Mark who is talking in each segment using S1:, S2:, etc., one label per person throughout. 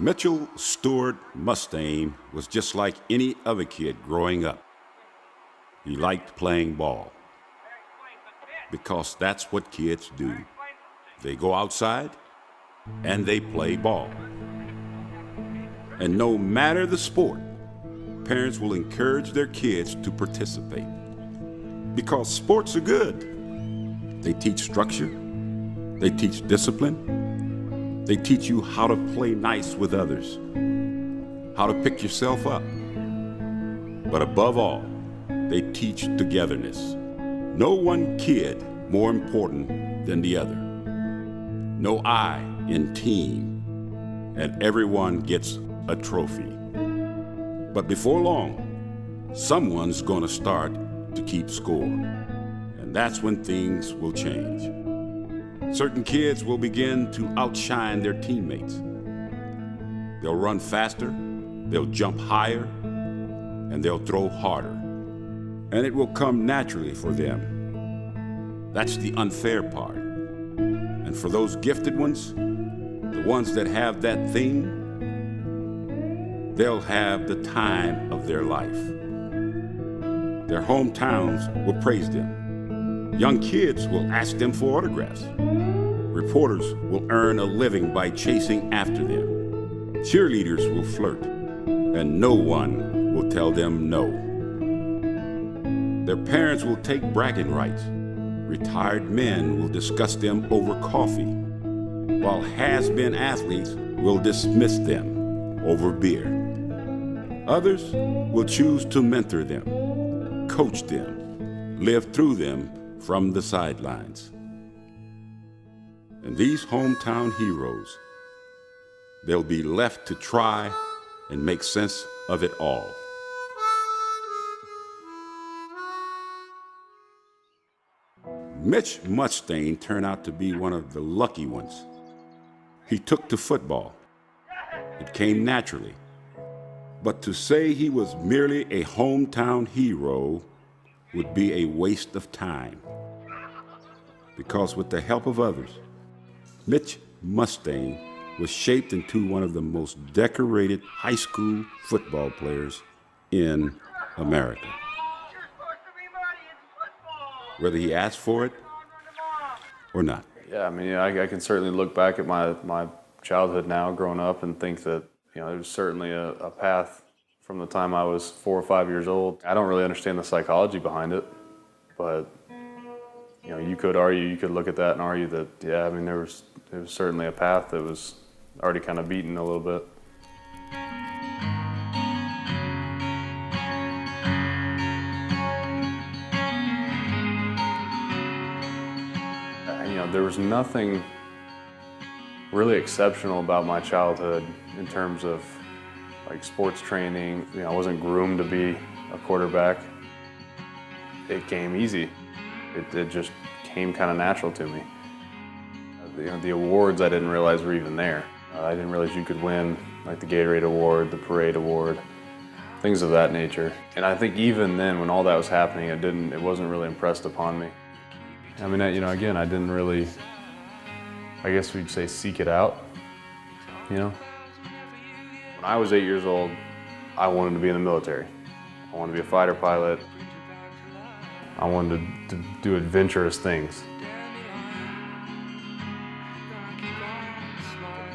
S1: Mitchell Stewart Mustaine was just like any other kid growing up. He liked playing ball because that's what kids do. They go outside and they play ball. And no matter the sport, parents will encourage their kids to participate because sports are good. They teach structure, they teach discipline, they teach you how to play nice with others, how to pick yourself up. But above all, they teach togetherness. No one kid more important than the other. No I in team, and everyone gets a trophy. But before long, someone's gonna start to keep score. And that's when things will change. Certain kids will begin to outshine their teammates. They'll run faster, they'll jump higher, and they'll throw harder. And it will come naturally for them. That's the unfair part. And for those gifted ones, the ones that have that thing, they'll have the time of their life. Their hometowns will praise them. Young kids will ask them for autographs. Reporters will earn a living by chasing after them. Cheerleaders will flirt, and no one will tell them no. Their parents will take bragging rights. Retired men will discuss them over coffee, while has-been athletes will dismiss them over beer. Others will choose to mentor them, coach them, live through them from the sidelines. And these hometown heroes, they'll be left to try and make sense of it all. Mitch Mustaine turned out to be one of the lucky ones. He took to football. It came naturally. But to say he was merely a hometown hero would be a waste of time. Because with the help of others, Mitch Mustaine was shaped into one of the most decorated high school football players in America. Whether he asked for it or not.
S2: Yeah, I mean, I can certainly look back at my childhood now, growing up, and think that, there was certainly a path from the time I was 4 or 5 years old. I don't really understand the psychology behind it, but, you could look at that and argue that, yeah, I mean, there was certainly a path that was already kind of beaten a little bit. There was nothing really exceptional about my childhood in terms of sports training. I wasn't groomed to be a quarterback. It came easy. It just came kind of natural to me. The awards I didn't realize were even there. I didn't realize you could win the Gatorade Award, the Parade Award, things of that nature. And I think even then, when all that was happening, it wasn't really impressed upon me. I mean, again, I didn't really, I guess we'd say, seek it out, When I was 8 years old, I wanted to be in the military. I wanted to be a fighter pilot. I wanted to do adventurous things.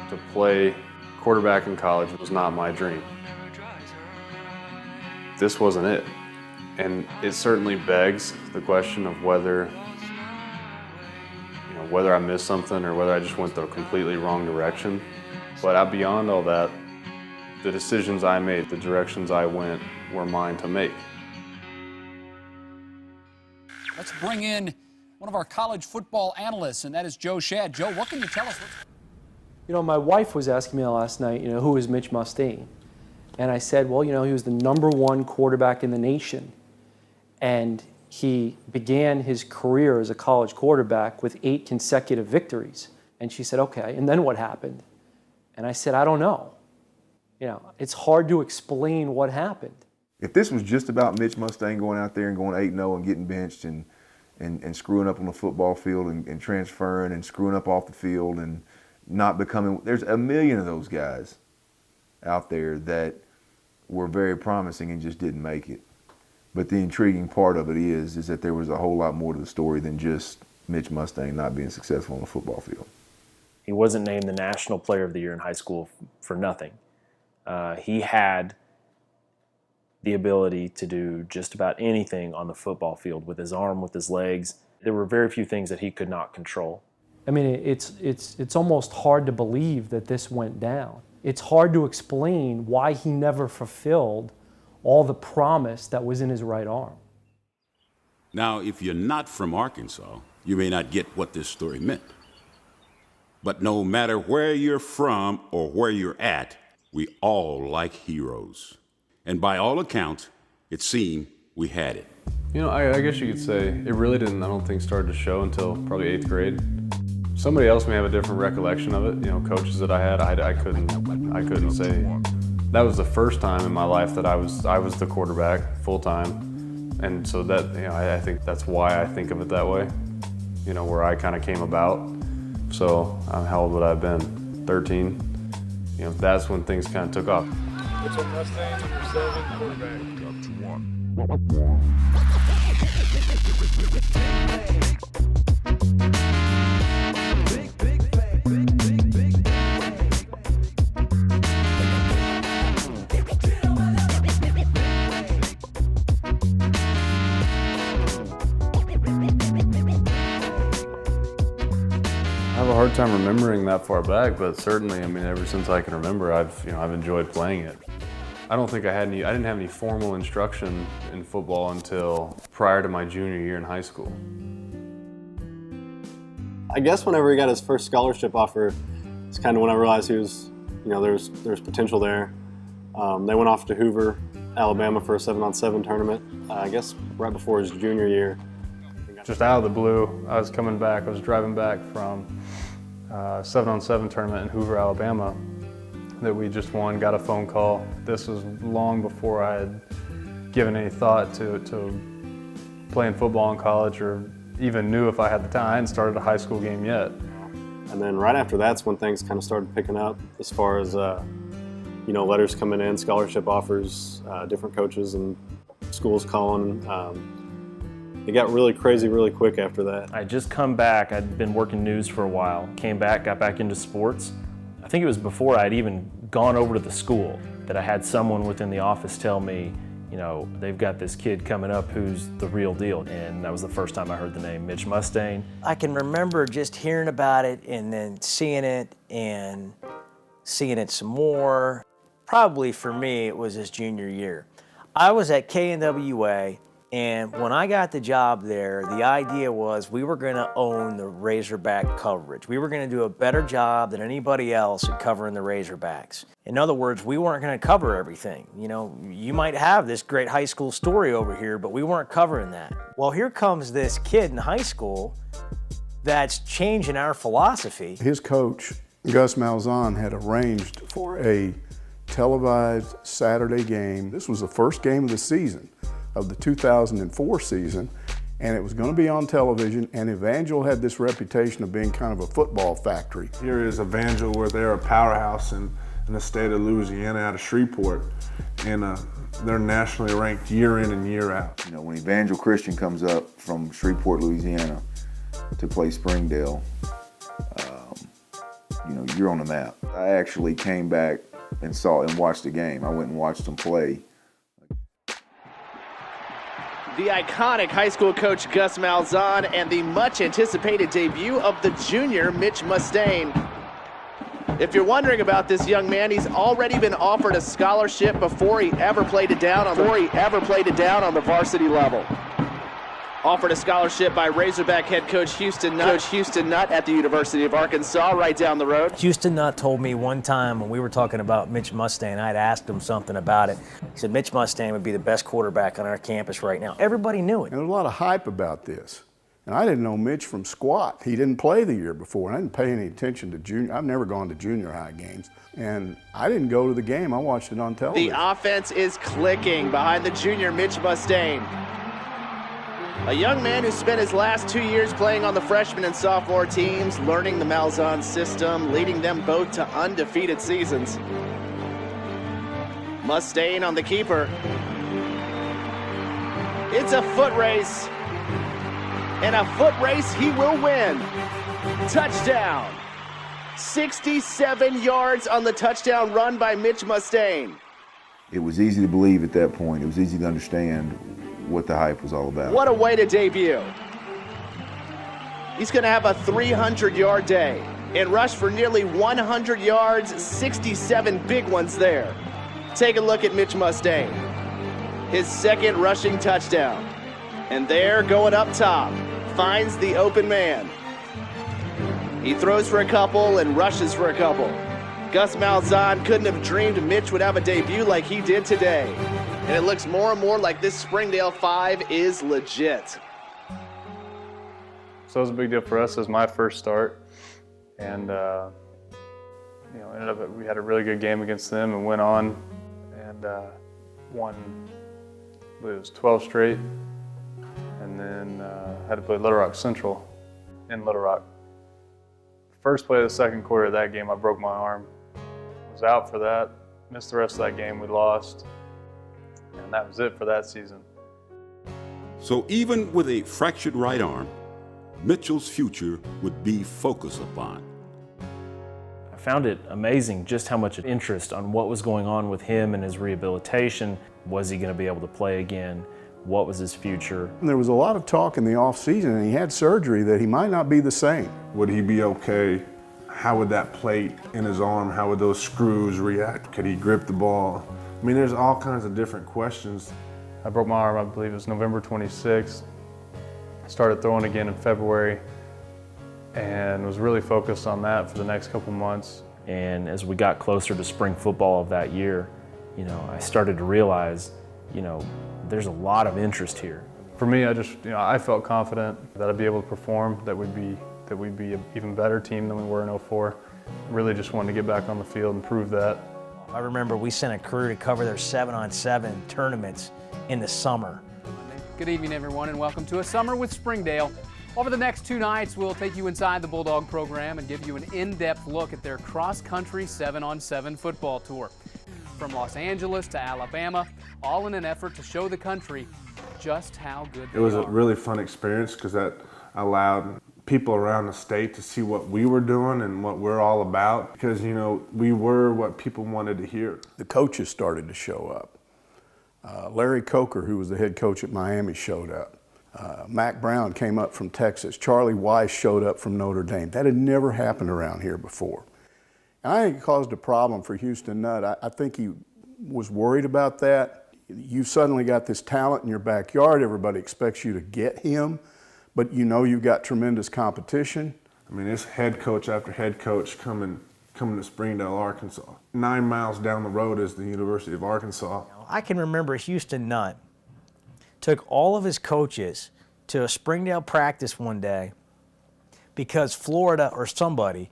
S2: To play quarterback in college was not my dream. This wasn't it. And it certainly begs the question of whether I missed something or whether I just went the completely wrong direction. But beyond all that, the decisions I made, the directions I went, were mine to make.
S3: Let's bring in one of our college football analysts, and that is Joe Schad. Joe, what can you tell us?
S4: My wife was asking me last night, who is Mitch Mustaine? And I said, well, he was the #1 quarterback in the nation. And he began his career as a college quarterback with 8 consecutive victories. And she said, okay, and then what happened? And I said, I don't know. It's hard to explain what happened.
S5: If this was just about Mitch Mustaine going out there and going 8-0 and getting benched and screwing up on the football field and transferring and screwing up off the field and not becoming, there's a million of those guys out there that were very promising and just didn't make it. But the intriguing part of it is that there was a whole lot more to the story than just Mitch Mustang not being successful on the football field.
S6: He wasn't named the National Player of the Year in high school for nothing. He had the ability to do just about anything on the football field with his arm, with his legs. There were very few things that he could not control.
S4: I mean, it's almost hard to believe that this went down. It's hard to explain why he never fulfilled all the promise that was in his right arm.
S1: Now, if you're not from Arkansas, you may not get what this story meant. But no matter where you're from or where you're at, we all like heroes. And by all accounts, it seemed we had it.
S2: You know, I guess you could say it really didn't, I don't think, start to show until probably 8th grade. Somebody else may have a different recollection of it. You know, coaches that I had, I couldn't say. That was the first time in my life that I was the quarterback full time, and so that, you know, I think that's why I think of it that way. You know, where I kind of came about. So how old would I have been? 13. You know, that's when things kind of took off.
S7: Mitchell Mustang, number 7, quarterback. Up to 1.
S2: I have a hard time remembering that far back, but certainly, I mean, ever since I can remember, I've enjoyed playing it. I don't think I didn't have any formal instruction in football until prior to my junior year in high school.
S8: I guess whenever he got his first scholarship offer, it's kind of when I realized he was, you know, there's potential there. They went off to Hoover, Alabama for a 7-on-7 tournament, I guess right before his junior year.
S9: Just out of the blue, I was driving back from a 7-on-7 tournament in Hoover, Alabama that we just won, got a phone call. This was long before I had given any thought to playing football in college or even knew if I had the time. I hadn't started a high school game yet.
S8: And then right after that's when things kind of started picking up as far as, you know, letters coming in, scholarship offers, different coaches and schools calling. It got really crazy really quick after that.
S6: I just come back. I'd been working news for a while. Came back, got back into sports. I think it was before I'd even gone over to the school that I had someone within the office tell me, you know, they've got this kid coming up who's the real deal. And that was the first time I heard the name Mitch Mustang.
S10: I can remember just hearing about it and then seeing it some more. Probably for me, it was his junior year. I was at KNWA, and when I got the job there, the idea was we were going to own the Razorback coverage. We were going to do a better job than anybody else at covering the Razorbacks. In other words, we weren't going to cover everything. You know, you might have this great high school story over here, but we weren't covering that. Well, here comes this kid in high school that's changing our philosophy.
S11: His coach, Gus Malzahn, had arranged for a televised Saturday game. This was the first game of the season, of the 2004 season, and it was going to be on television, and Evangel had this reputation of being kind of a football factory.
S7: Here is Evangel, where they're a powerhouse in the state of Louisiana, out of Shreveport, and they're nationally ranked year in and year out.
S5: You know, when Evangel Christian comes up from Shreveport, Louisiana to play Springdale, you know, you're on the map. I actually came back and watched the game. I went and watched them play.
S12: The iconic high school coach Gus Malzahn and the much anticipated debut of the junior Mitch Mustang. If you're wondering about this young man, he's already been offered a scholarship before he ever played it down on the varsity level. Offered a scholarship by Razorback head coach Houston Nutt. Coach Houston Nutt at the University of Arkansas, right down the road.
S10: Houston Nutt told me one time when we were talking about Mitch Mustang, I'd asked him something about it. He said Mitch Mustang would be the best quarterback on our campus right now. Everybody knew it.
S11: And there was a lot of hype about this. And I didn't know Mitch from squat. He didn't play the year before. I didn't pay any attention to junior. I've never gone to junior high games. And I didn't go to the game. I watched it on television.
S12: The offense is clicking behind the junior Mitch Mustang. A young man who spent his last 2 years playing on the freshman and sophomore teams, learning the Malzahn system, leading them both to undefeated seasons. Mustaine on the keeper. It's a foot race. And a foot race he will win. Touchdown. 67 yards on the touchdown run by Mitch Mustaine.
S5: It was easy to believe at that point. It was easy to understand what the hype was all about.
S12: What a way to debut. He's going to have a 300-yard day and rush for nearly 100 yards, 67 big ones there. Take a look at Mitch Mustaine. His second rushing touchdown. And there, going up top, finds the open man. He throws for a couple and rushes for a couple. Gus Malzahn couldn't have dreamed Mitch would have a debut like he did today. And it looks more and more like this Springdale 5 is legit.
S9: So it was a big deal for us. It was my first start. And, ended up, we had a really good game against them and went on and won, I believe it was 12 straight. And then had to play Little Rock Central in Little Rock. First play of the second quarter of that game, I broke my arm. Was out for that, missed the rest of that game, we lost. And that was it for that season.
S1: So even with a fractured right arm, Mitchell's future would be focused upon.
S6: I found it amazing just how much interest on what was going on with him and his rehabilitation. Was he going to be able to play again? What was his future?
S11: And there was a lot of talk in the off season, and he had surgery that he might not be the same.
S7: Would he be okay? How would that plate in his arm, how would those screws react? Could he grip the ball? I mean, there's all kinds of different questions.
S9: I broke my arm, I believe it was November 26th. Started throwing again in February and was really focused on that for the next couple months.
S6: And as we got closer to spring football of that year, I started to realize, there's a lot of interest here.
S9: For me, I felt confident that I'd be able to perform, that we'd be an even better team than we were in 04. Really just wanted to get back on the field and prove that.
S10: I remember we sent a crew to cover their 7-on-7 tournaments in the summer.
S3: Good evening, everyone, and welcome to A Summer with Springdale. Over the next 2 nights, we'll take you inside the Bulldog program and give you an in-depth look at their cross-country 7-on-7 football tour. From Los Angeles to Alabama, all in an effort to show the country just how good they are.
S7: It was a really fun experience because that allowed people around the state to see what we were doing and what we're all about, because we were what people wanted to hear.
S11: The coaches started to show up. Larry Coker, who was the head coach at Miami, showed up. Mac Brown came up from Texas. Charlie Weiss showed up from Notre Dame. That had never happened around here before. And I think it caused a problem for Houston Nutt. I think he was worried about that. You suddenly got this talent in your backyard. Everybody expects you to get him, but you've got tremendous competition.
S7: I mean, it's head coach after head coach coming to Springdale, Arkansas. 9 miles down the road is the University of Arkansas.
S10: I can remember Houston Nutt took all of his coaches to a Springdale practice one day because Florida or somebody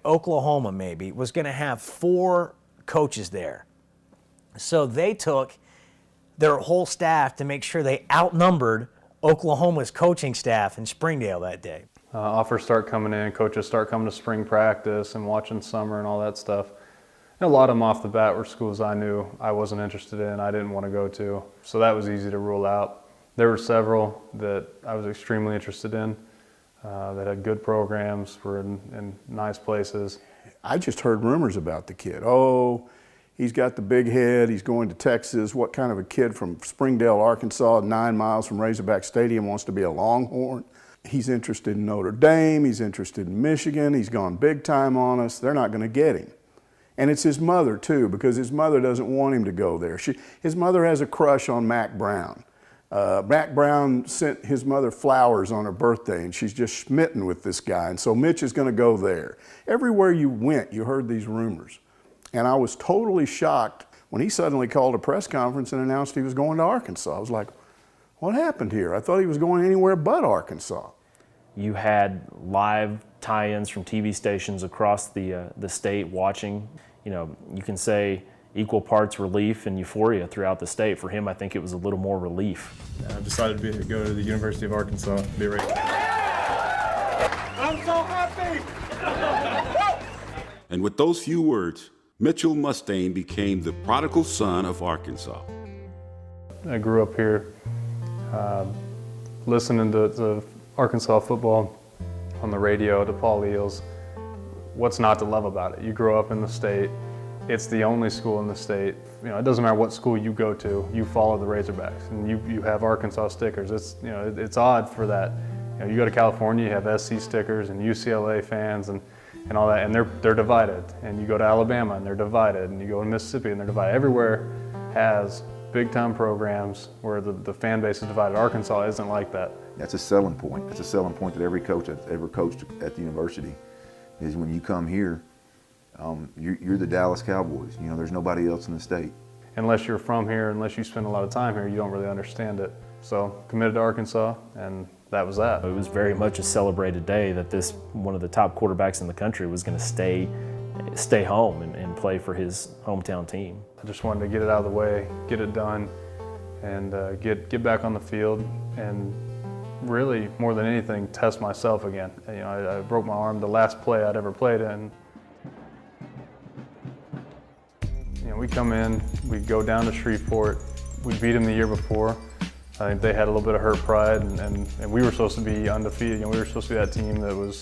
S10: Oklahoma maybe, was going to have 4 coaches there. So they took their whole staff to make sure they outnumbered Oklahoma's coaching staff in Springdale that day.
S9: Offers start coming in, coaches start coming to spring practice and watching summer and all that stuff. And a lot of them off the bat were schools I knew I wasn't interested in, I didn't want to go to. So that was easy to rule out. There were several that I was extremely interested in. That had good programs, were in nice places.
S11: I just heard rumors about the kid. Oh, he's got the big head, he's going to Texas. What kind of a kid from Springdale, Arkansas, 9 miles from Razorback Stadium wants to be a Longhorn? He's interested in Notre Dame, he's interested in Michigan, he's gone big time on us. They're not going to get him. And it's his mother too, because his mother doesn't want him to go there. His mother has a crush on Mac Brown. Mac Brown sent his mother flowers on her birthday, and she's just smitten with this guy. And so Mitch is going to go there. Everywhere you went, you heard these rumors. And I was totally shocked when he suddenly called a press conference and announced he was going to Arkansas. I was like, what happened here? I thought he was going anywhere but Arkansas.
S6: You had live tie-ins from TV stations across the state watching. You can say equal parts relief and euphoria throughout the state. For him, I think it was a little more relief.
S13: I decided to go to the University of Arkansas, be ready.
S1: And with those few words, Mitchell Mustain became the prodigal son of Arkansas.
S9: I grew up here listening to Arkansas football on the radio, to Paul Eels. What's not to love about it? You grow up in the state. It's the only school in the state. You know, it doesn't matter what school you go to, you follow the Razorbacks, and you have Arkansas stickers. It's, you know, it's odd for that. You know, you go to California, you have SC stickers and UCLA fans and all that, and they're divided. And you go to Alabama and they're divided, and you go to Mississippi and they're divided. Everywhere has big-time programs where the fan base is divided. Arkansas isn't like that.
S5: That's a selling point. That's a selling point that every coach that's ever coached at the university is when you come here, you're the Dallas Cowboys. You know, there's nobody else in the state.
S9: Unless you're from here, unless you spend a lot of time here, you don't really understand it. So committed to Arkansas, and that was that.
S6: It was very much a celebrated day that this one of the top quarterbacks in the country was going to stay home and play for his hometown team.
S9: I just wanted to get it out of the way, get it done, and get back on the field, and really, more than anything, test myself again. You know, I broke my arm the last play I'd ever played in. You know, we come in, we go down to Shreveport. We beat them the year before. I think they had a little bit of hurt pride, and we were supposed to be undefeated. You know, we were supposed to be that team that was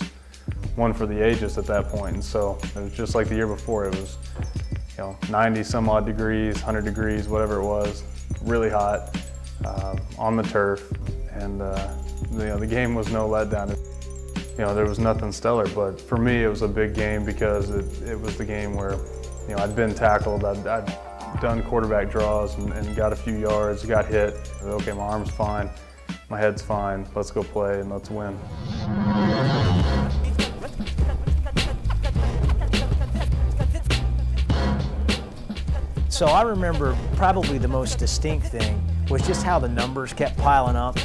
S9: one for the ages at that point. And so it was just like the year before. It was, you know, 90 some odd degrees, 100 degrees, whatever it was, really hot on the turf. And you know, the game was no letdown. You know, there was nothing stellar, but for me it was a big game because it was the game where, you know, I'd been tackled, I'd done quarterback draws and got a few yards, got hit. Okay, my arm's fine, my head's fine, let's go play and let's win.
S10: So I remember probably the most distinct thing was just how the numbers kept piling up.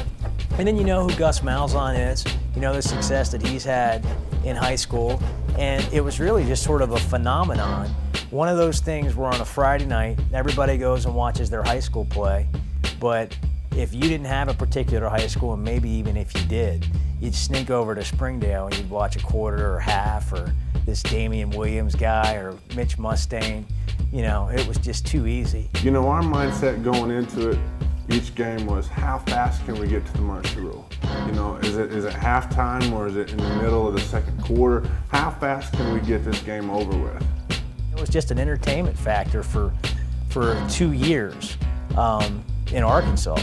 S10: And then you know who Gus Malzahn is, you know the success that he's had in high school, and it was really just sort of a phenomenon. One of those things where on a Friday night, everybody goes and watches their high school play, but if you didn't have a particular high school, and maybe even if you did, you'd sneak over to Springdale and you'd watch a quarter or half, or this Damian Williams guy, or Mitch Mustain. You know, it was just too easy.
S7: You know, our mindset going into it, each game was, how fast can we get to the mercy rule? You know, is it halftime or is it in the middle of the second quarter? How fast can we get this game over with?
S10: It was just an entertainment factor for 2 years in Arkansas.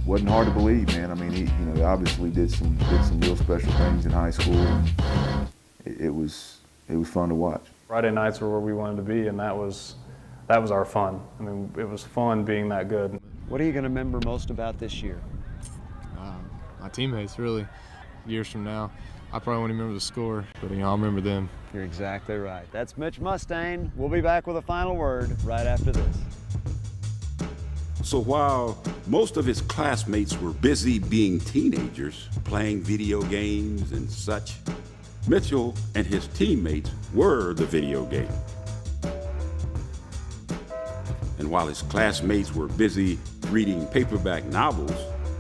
S5: Wasn't hard to believe, man. I mean, he obviously did some real special things in high school. It was fun to watch.
S9: Friday nights were where we wanted to be, and that was our fun. I mean, it was fun being that good.
S14: What are you going to remember most about this year?
S13: My teammates, really. Years from now, I probably won't remember the score, but I'll remember them.
S14: You're exactly right. That's Mitch Mustain. We'll be back with a final word right after this.
S1: So while most of his classmates were busy being teenagers, playing video games and such, Mitchell and his teammates were the video game. And while his classmates were busy reading paperback novels,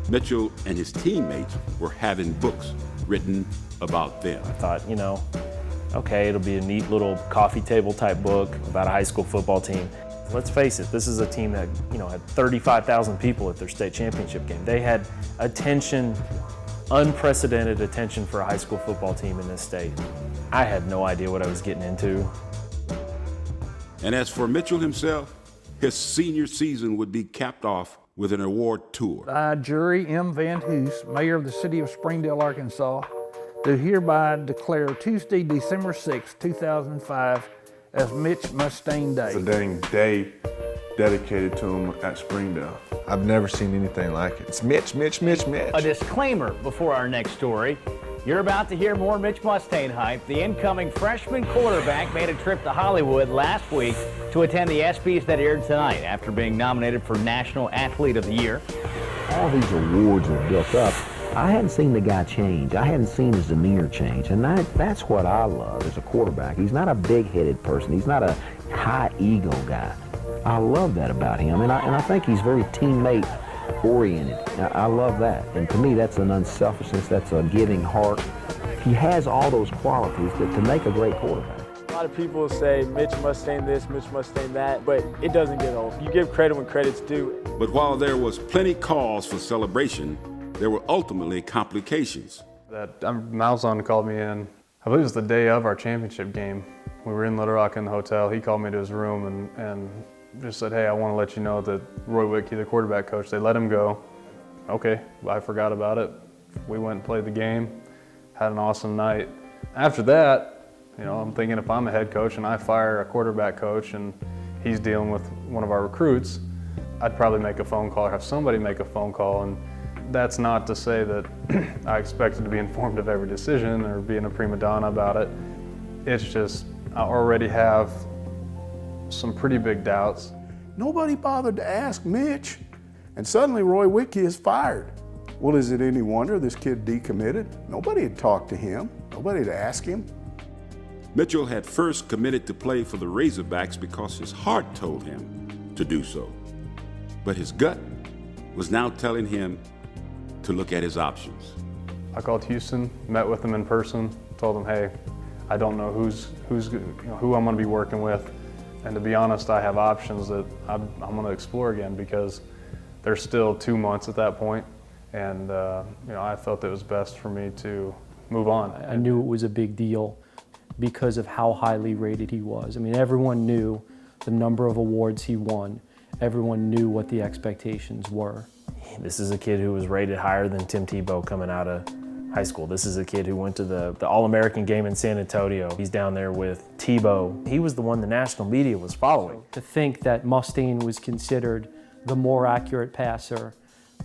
S1: Mitchell and his teammates were having books written about them.
S6: I thought, you know, okay, it'll be a neat little coffee table type book about a high school football team. Let's face it, this is a team that, you know, had 35,000 people at their state championship game. They had attention, unprecedented attention for a high school football team in this state. I had no idea what I was getting into.
S1: And as for Mitchell himself, his senior season would be capped off with an award tour.
S15: I, Jury M. Van Hoos, Mayor of the City of Springdale, Arkansas, do hereby declare Tuesday, December 6, 2005 as Mitch Mustain Day.
S7: It's a dang day dedicated to him at Springdale.
S16: I've never seen anything like it. It's Mitch, Mitch, Mitch, Mitch.
S17: A disclaimer before our next story. You're about to hear more Mitch Mustain hype. The incoming freshman quarterback made a trip to Hollywood last week to attend the ESPYs that aired tonight after being nominated for National Athlete of the Year.
S18: All these awards are built up. I hadn't seen the guy change. I hadn't seen his demeanor change, and that's what I love as a quarterback. He's not a big-headed person. He's not a high-ego guy. I love that about him, and I think he's very teammate-oriented. I love that, and to me, that's an unselfishness. That's a giving heart. He has all those qualities to make a great quarterback.
S19: lot of people say Mitch Mustain this, Mitch Mustain that, but it doesn't get old. You give credit when credit's due.
S1: But while there was plenty cause for celebration, there were ultimately complications.
S9: Malzahn called me in, I believe it was the day of our championship game. We were in Little Rock in the hotel. He called me to his room and just said, hey, I want to let you know that Roy Whitkey, the quarterback coach, they let him go. Okay, I forgot about it. We went and played the game, had an awesome night. After that, you know, I'm thinking if I'm a head coach and I fire a quarterback coach and he's dealing with one of our recruits, I'd probably make a phone call or have somebody make a phone call. And that's not to say that I expected to be informed of every decision or being a prima donna about it. It's just, I already have some pretty big doubts.
S11: Nobody bothered to ask Mitch, and suddenly Roy Whitkey is fired. Well, is it any wonder this kid decommitted? Nobody had talked to him. Nobody had asked him.
S1: Mitchell had first committed to play for the Razorbacks because his heart told him to do so. But his gut was now telling him to look at his options.
S9: I called Houston, met with them in person, told them, hey, I don't know who I'm going to be working with, and to be honest, I have options that I'm going to explore again because there's still 2 months at that point, and I felt it was best for me to move on.
S4: I knew it was a big deal because of how highly rated he was. I mean, everyone knew the number of awards he won. Everyone knew what the expectations were.
S6: This is a kid who was rated higher than Tim Tebow coming out of high school. This is a kid who went to the All-American game in San Antonio. He's down there with Tebow. He was the one the national media was following.
S4: To think that Mustain was considered the more accurate passer,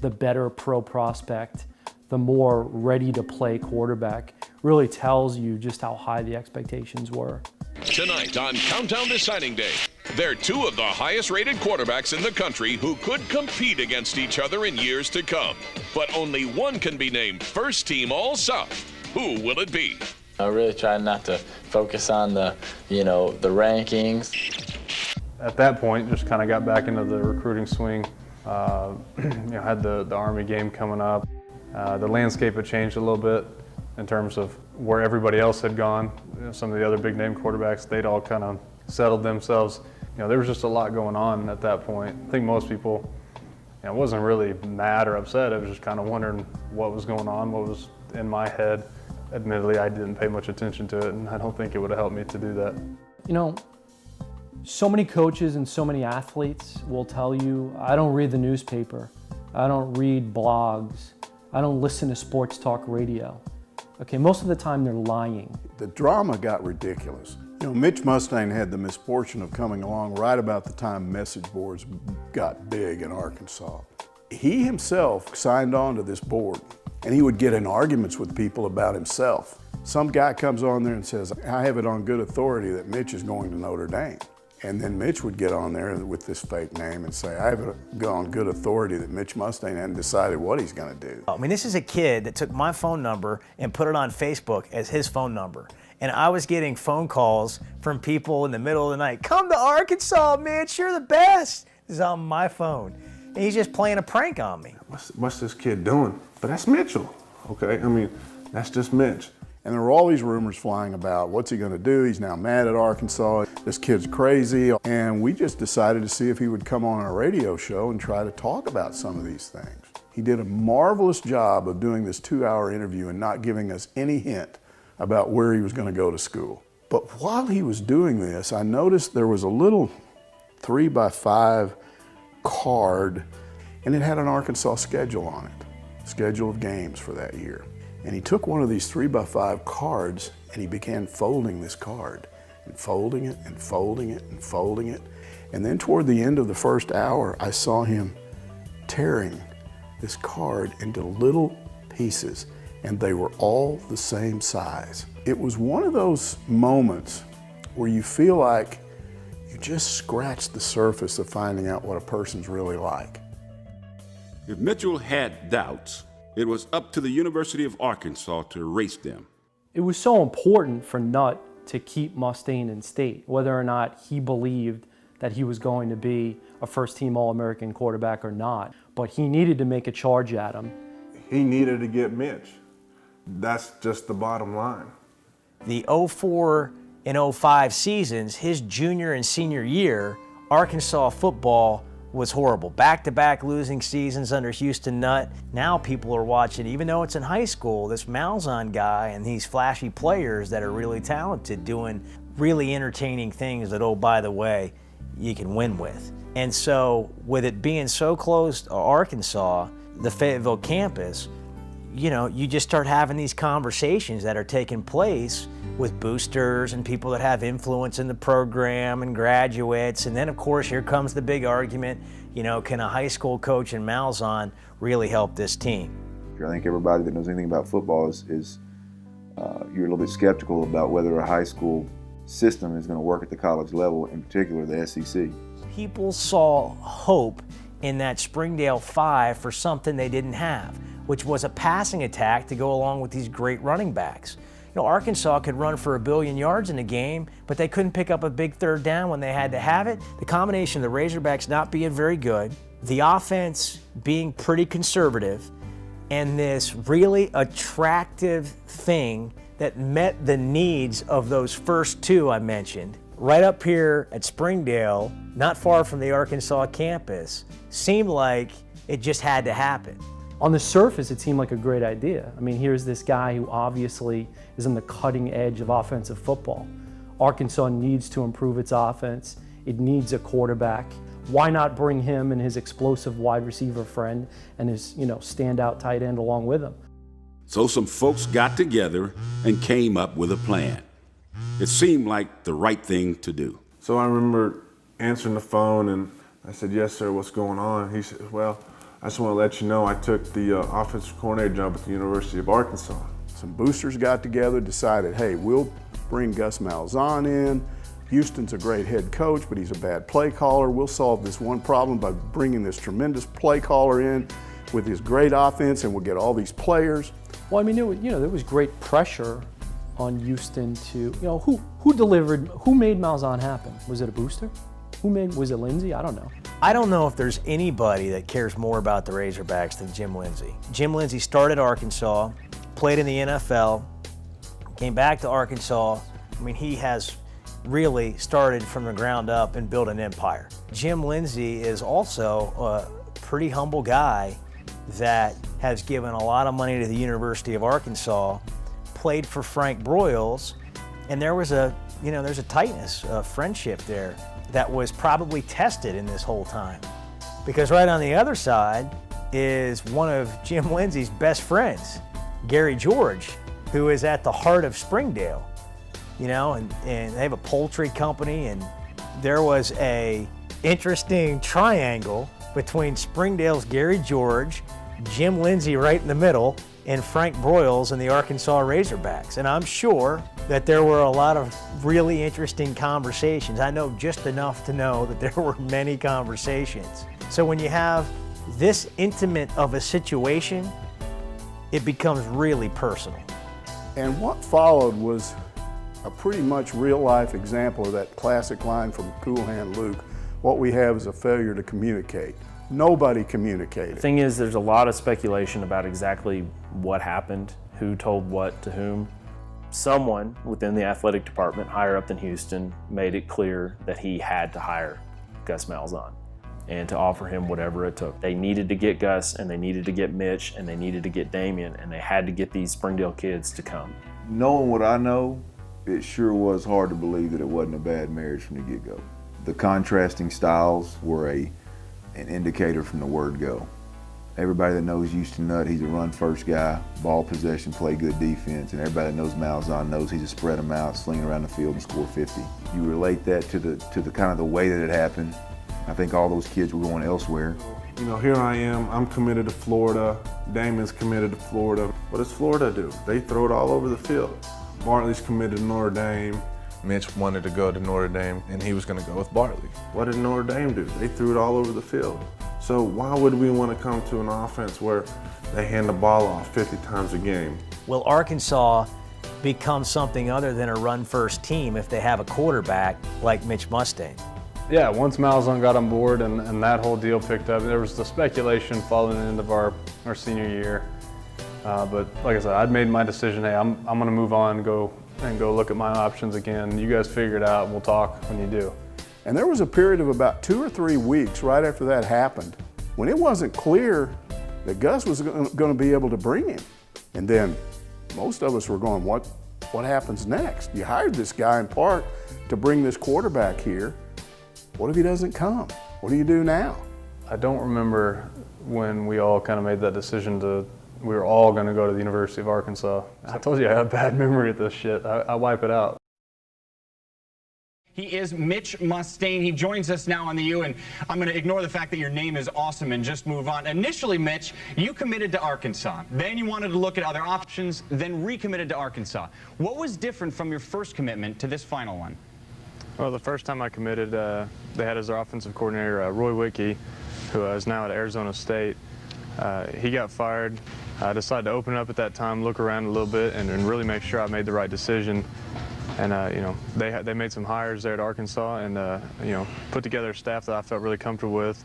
S4: the better pro prospect, the more ready-to-play quarterback really tells you just how high the expectations were.
S20: Tonight on Countdown to Signing Day, they're two of the highest-rated quarterbacks in the country who could compete against each other in years to come. But only one can be named first-team All-South. Who will it be?
S21: I really tried not to focus on the rankings.
S9: At that point, just kind of got back into the recruiting swing. Had the Army game coming up. The landscape had changed a little bit in terms of where everybody else had gone. Some of the other big-name quarterbacks, they'd all kind of settled themselves. There was just a lot going on at that point. I think most people, wasn't really mad or upset. I was just kind of wondering what was going on, what was in my head. Admittedly, I didn't pay much attention to it, and I don't think it would have helped me to do that.
S4: So many coaches and so many athletes will tell you, I don't read the newspaper, I don't read blogs, I don't listen to sports talk radio. Okay, most of the time they're lying.
S11: The drama got ridiculous. Mitch Mustain had the misfortune of coming along right about the time message boards got big in Arkansas. He himself signed on to this board, and he would get in arguments with people about himself. Some guy comes on there and says, I have it on good authority that Mitch is going to Notre Dame. And then Mitch would get on there with this fake name and say, I have it on good authority that Mitch Mustain hadn't decided what he's going to do.
S10: I mean, this is a kid that took my phone number and put it on Facebook as his phone number. And I was getting phone calls from people in the middle of the night. Come to Arkansas, Mitch, you're the best. This is on my phone. And he's just playing a prank on me.
S7: What's this kid doing? But that's Mitchell, okay? I mean, that's just Mitch.
S11: And there were all these rumors flying about, what's he going to do? He's now mad at Arkansas. This kid's crazy. And we just decided to see if he would come on our radio show and try to talk about some of these things. He did a marvelous job of doing this 2-hour interview and not giving us any hint about where he was going to go to school. But while he was doing this, I noticed there was a little 3x5 card, and it had an Arkansas schedule on it, schedule of games for that year. And he took one of these 3x5 cards and he began folding this card and folding it and folding it and folding it. And then toward the end of the first hour, I saw him tearing this card into little pieces, and they were all the same size. It was one of those moments where you feel like you just scratched the surface of finding out what a person's really like.
S1: If Mitchell had doubts, it was up to the University of Arkansas to erase them.
S4: It was so important for Nutt to keep Mustain in state, whether or not he believed that he was going to be a first-team All-American quarterback or not. But he needed to make a charge at him.
S7: He needed to get Mitch. That's just the bottom line.
S10: The 04 and 05 seasons, his junior and senior year, Arkansas football was horrible. Back-to-back losing seasons under Houston Nutt. Now people are watching, even though it's in high school, this Malzahn guy and these flashy players that are really talented doing really entertaining things that, oh, by the way, you can win with. And so with it being so close to Arkansas, the Fayetteville campus, you know, you just start having these conversations that are taking place with boosters and people that have influence in the program and graduates. And then, of course, here comes the big argument, you know, can a high school coach in Malzahn really help this team?
S5: I think everybody that knows anything about football is you're a little bit skeptical about whether a high school system is going to work at the college level, in particular the SEC.
S10: People saw hope in that Springdale 5 for something they didn't have, which was a passing attack to go along with these great running backs. You know, Arkansas could run for 1 billion yards in a game, but they couldn't pick up a big third down when they had to have it. The combination of the Razorbacks not being very good, the offense being pretty conservative, and this really attractive thing that met the needs of those first two I mentioned, right up here at Springdale, not far from the Arkansas campus, seemed like it just had to happen.
S4: On the surface, it seemed like a great idea. I mean, here's this guy who obviously is on the cutting edge of offensive football. Arkansas needs to improve its offense. It needs a quarterback. Why not bring him and his explosive wide receiver friend and his, you know, standout tight end along with him?
S1: So some folks got together and came up with a plan. It seemed like the right thing to do.
S7: So I remember answering the phone and I said, "Yes, sir, what's going on?" He said, "Well, I just want to let you know I took the offensive coordinator job at the University of Arkansas."
S11: Some boosters got together, decided, hey, we'll bring Gus Malzahn in. Houston's a great head coach, but he's a bad play caller. We'll solve this one problem by bringing this tremendous play caller in with his great offense, and we'll get all these players.
S4: Well, I mean, there was great pressure on Houston to, you know, who made Malzahn happen? Was it a booster? Was it Lindsey? I don't know.
S10: I don't know if there's anybody that cares more about the Razorbacks than Jim Lindsey. Jim Lindsey started Arkansas, played in the NFL, came back to Arkansas. I mean, he has really started from the ground up and built an empire. Jim Lindsey is also a pretty humble guy that has given a lot of money to the University of Arkansas, played for Frank Broyles, and there's a tightness, a friendship there that was probably tested in this whole time. Because right on the other side is one of Jim Lindsey's best friends, Gary George, who is at the heart of Springdale, you know, and they have a poultry company, and there was a interesting triangle between Springdale's Gary George, Jim Lindsey right in the middle, and Frank Broyles and the Arkansas Razorbacks. And I'm sure that there were a lot of really interesting conversations. I know just enough to know that there were many conversations. So when you have this intimate of a situation, it becomes really personal.
S11: And what followed was a pretty much real-life example of that classic line from Cool Hand Luke, what we have is a failure to communicate. Nobody communicated.
S6: The thing is, there's a lot of speculation about exactly what happened, who told what to whom. Someone within the athletic department, higher up than Houston, made it clear that he had to hire Gus Malzahn and to offer him whatever it took. They needed to get Gus, and they needed to get Mitch, and they needed to get Damian, and they had to get these Springdale kids to come.
S5: Knowing what I know, it sure was hard to believe that it wasn't a bad marriage from the get-go. The contrasting styles were an indicator from the word go. Everybody that knows Houston Nutt, he's a run-first guy, ball possession, play good defense, and everybody that knows Malzahn knows he's a spread them out, sling around the field and score 50. You relate that to the kind of the way that it happened. I think all those kids were going elsewhere.
S7: You know, here I am, I'm committed to Florida, Damon's committed to Florida. What does Florida do? They throw it all over the field. Bartley's committed to Notre Dame.
S16: Mitch wanted to go to Notre Dame, and he was going to go with Bartley.
S7: What did Notre Dame do? They threw it all over the field. So why would we want to come to an offense where they hand the ball off 50 times a game?
S10: Will Arkansas become something other than a run-first team if they have a quarterback like Mitch Mustain?
S9: Yeah, once Malzahn got on board and that whole deal picked up, there was the speculation following the end of our senior year. But like I said, I'd made my decision, hey, I'm going to move on, go and go look at my options again. You guys figure it out and we'll talk when you do.
S11: And there was a period of about 2 or 3 weeks right after that happened when it wasn't clear that Gus was going to be able to bring him. And then most of us were going, what happens next? You hired this guy in part to bring this quarterback here. What if he doesn't come? What do you do now?
S9: I don't remember when we all kind of made that decision we were all going to go to the University of Arkansas. I told you I have a bad memory at this shit. I wipe it out.
S2: He is Mitch Mustain. He joins us now on the U, and I'm going to ignore the fact that your name is awesome and just move on. Initially, Mitch, you committed to Arkansas. Then you wanted to look at other options, then recommitted to Arkansas. What was different from your first commitment to this final one?
S9: Well, the first time I committed, they had as their offensive coordinator Roy Wickey, who is now at Arizona State. He got fired. I decided to open it up at that time, look around a little bit, and really make sure I made the right decision. And you know, they made some hires there at Arkansas, and you know, put together a staff that I felt really comfortable with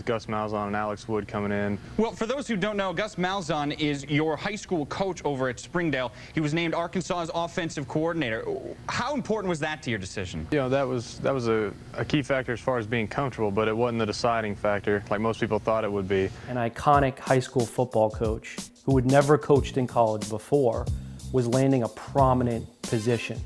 S9: Gus Malzahn and Alex Wood coming in.
S2: Well, for those who don't know, Gus Malzahn is your high school coach over at Springdale. He was named Arkansas's offensive coordinator. How important was that to your decision?
S9: You know, that was a key factor as far as being comfortable, but it wasn't the deciding factor like most people thought it would be.
S4: An iconic high school football coach who had never coached in college before was landing a prominent position.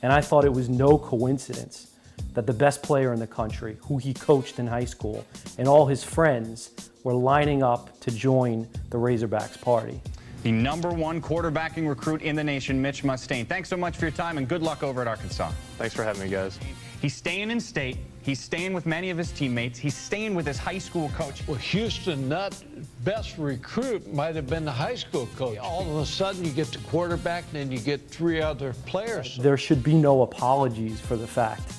S4: And I thought it was no coincidence that the best player in the country, who he coached in high school, and all his friends were lining up to join the Razorbacks party.
S2: The #1 quarterbacking recruit in the nation, Mitch Mustain. Thanks so much for your time, and good luck over at Arkansas.
S9: Thanks for having me, guys.
S2: He's staying in state. He's staying with many of his teammates. He's staying with his high school coach.
S22: Well, Houston, that best recruit might have been the high school coach. All of a sudden, you get the quarterback, and then you get 3 other players.
S4: There should be no apologies for the fact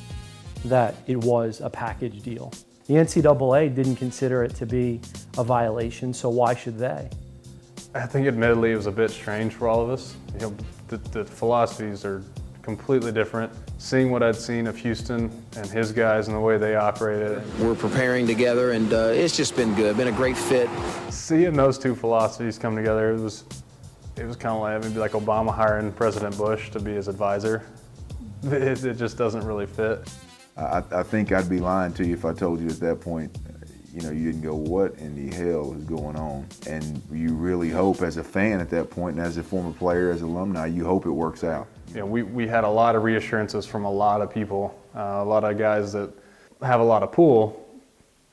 S4: that it was a package deal. The NCAA didn't consider it to be a violation, so why should they?
S9: I think admittedly it was a bit strange for all of us. You know, the philosophies are completely different. Seeing what I'd seen of Houston and his guys and the way they operated.
S23: We're preparing together, and it's just been good, been a great fit.
S9: Seeing those two philosophies come together, it was kind of like maybe like Obama hiring President Bush to be his advisor. It just doesn't really fit.
S5: I think I'd be lying to you if I told you at that point, you know, you didn't go, what in the hell is going on? And you really hope as a fan at that point, and as a former player, as alumni, you hope it works out.
S9: You know, we had a lot of reassurances from a lot of people, a lot of guys that have a lot of pull,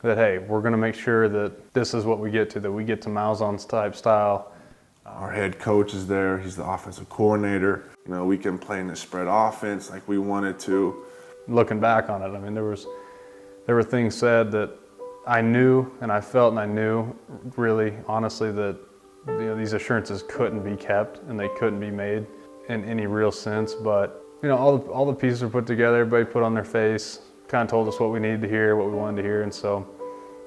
S9: that, hey, we're going to make sure that this is what we get to, that we get to Malzahn's type style.
S7: Our head coach is there. He's the offensive coordinator. You know, we can play in the spread offense like we wanted to.
S9: Looking back on it, I mean, there were things said that I knew and I felt and I knew really honestly that, you know, these assurances couldn't be kept and they couldn't be made in any real sense. But you know, all the pieces were put together, everybody put on their face, kind of told us what we needed to hear, what we wanted to hear, and so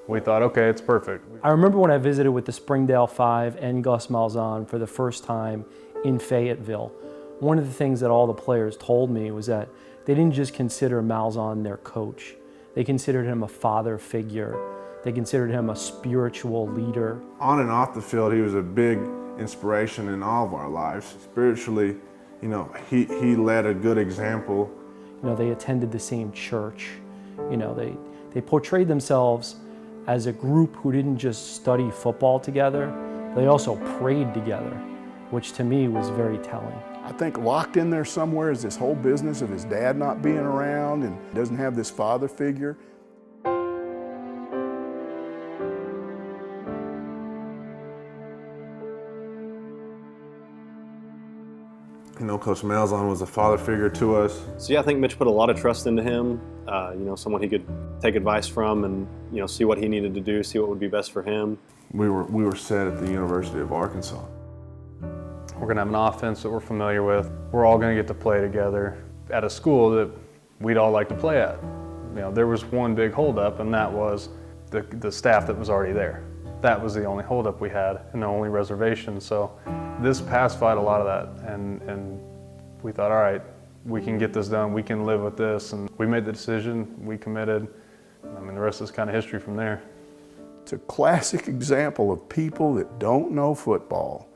S9: we thought, okay, it's perfect.
S4: I remember when I visited with the Springdale Five and Gus Malzahn for the first time in Fayetteville. One of the things that all the players told me was that they didn't just consider Malzahn their coach. They considered him a father figure. They considered him a spiritual leader.
S7: On and off the field, he was a big inspiration in all of our lives. Spiritually, you know, he led a good example.
S4: You know, they attended the same church. You know, they portrayed themselves as a group who didn't just study football together, they also prayed together, which to me was very telling.
S11: I think locked in there somewhere is this whole business of his dad not being around and doesn't have this father figure.
S7: You know, Coach Malzahn was a father figure to us.
S8: So yeah, I think Mitch put a lot of trust into him. You know, someone he could take advice from and, you know, see what he needed to do, see what would be best for him.
S7: We were set at the University of Arkansas.
S9: We're going to have an offense that we're familiar with. We're all going to get to play together at a school that we'd all like to play at. You know, there was one big holdup, and that was the staff that was already there. That was the only holdup we had and the only reservation. So this pacified a lot of that, and we thought, all right, we can get this done. We can live with this, and we made the decision. We committed. I mean, the rest is kind of history from there.
S11: It's a classic example of people that don't know football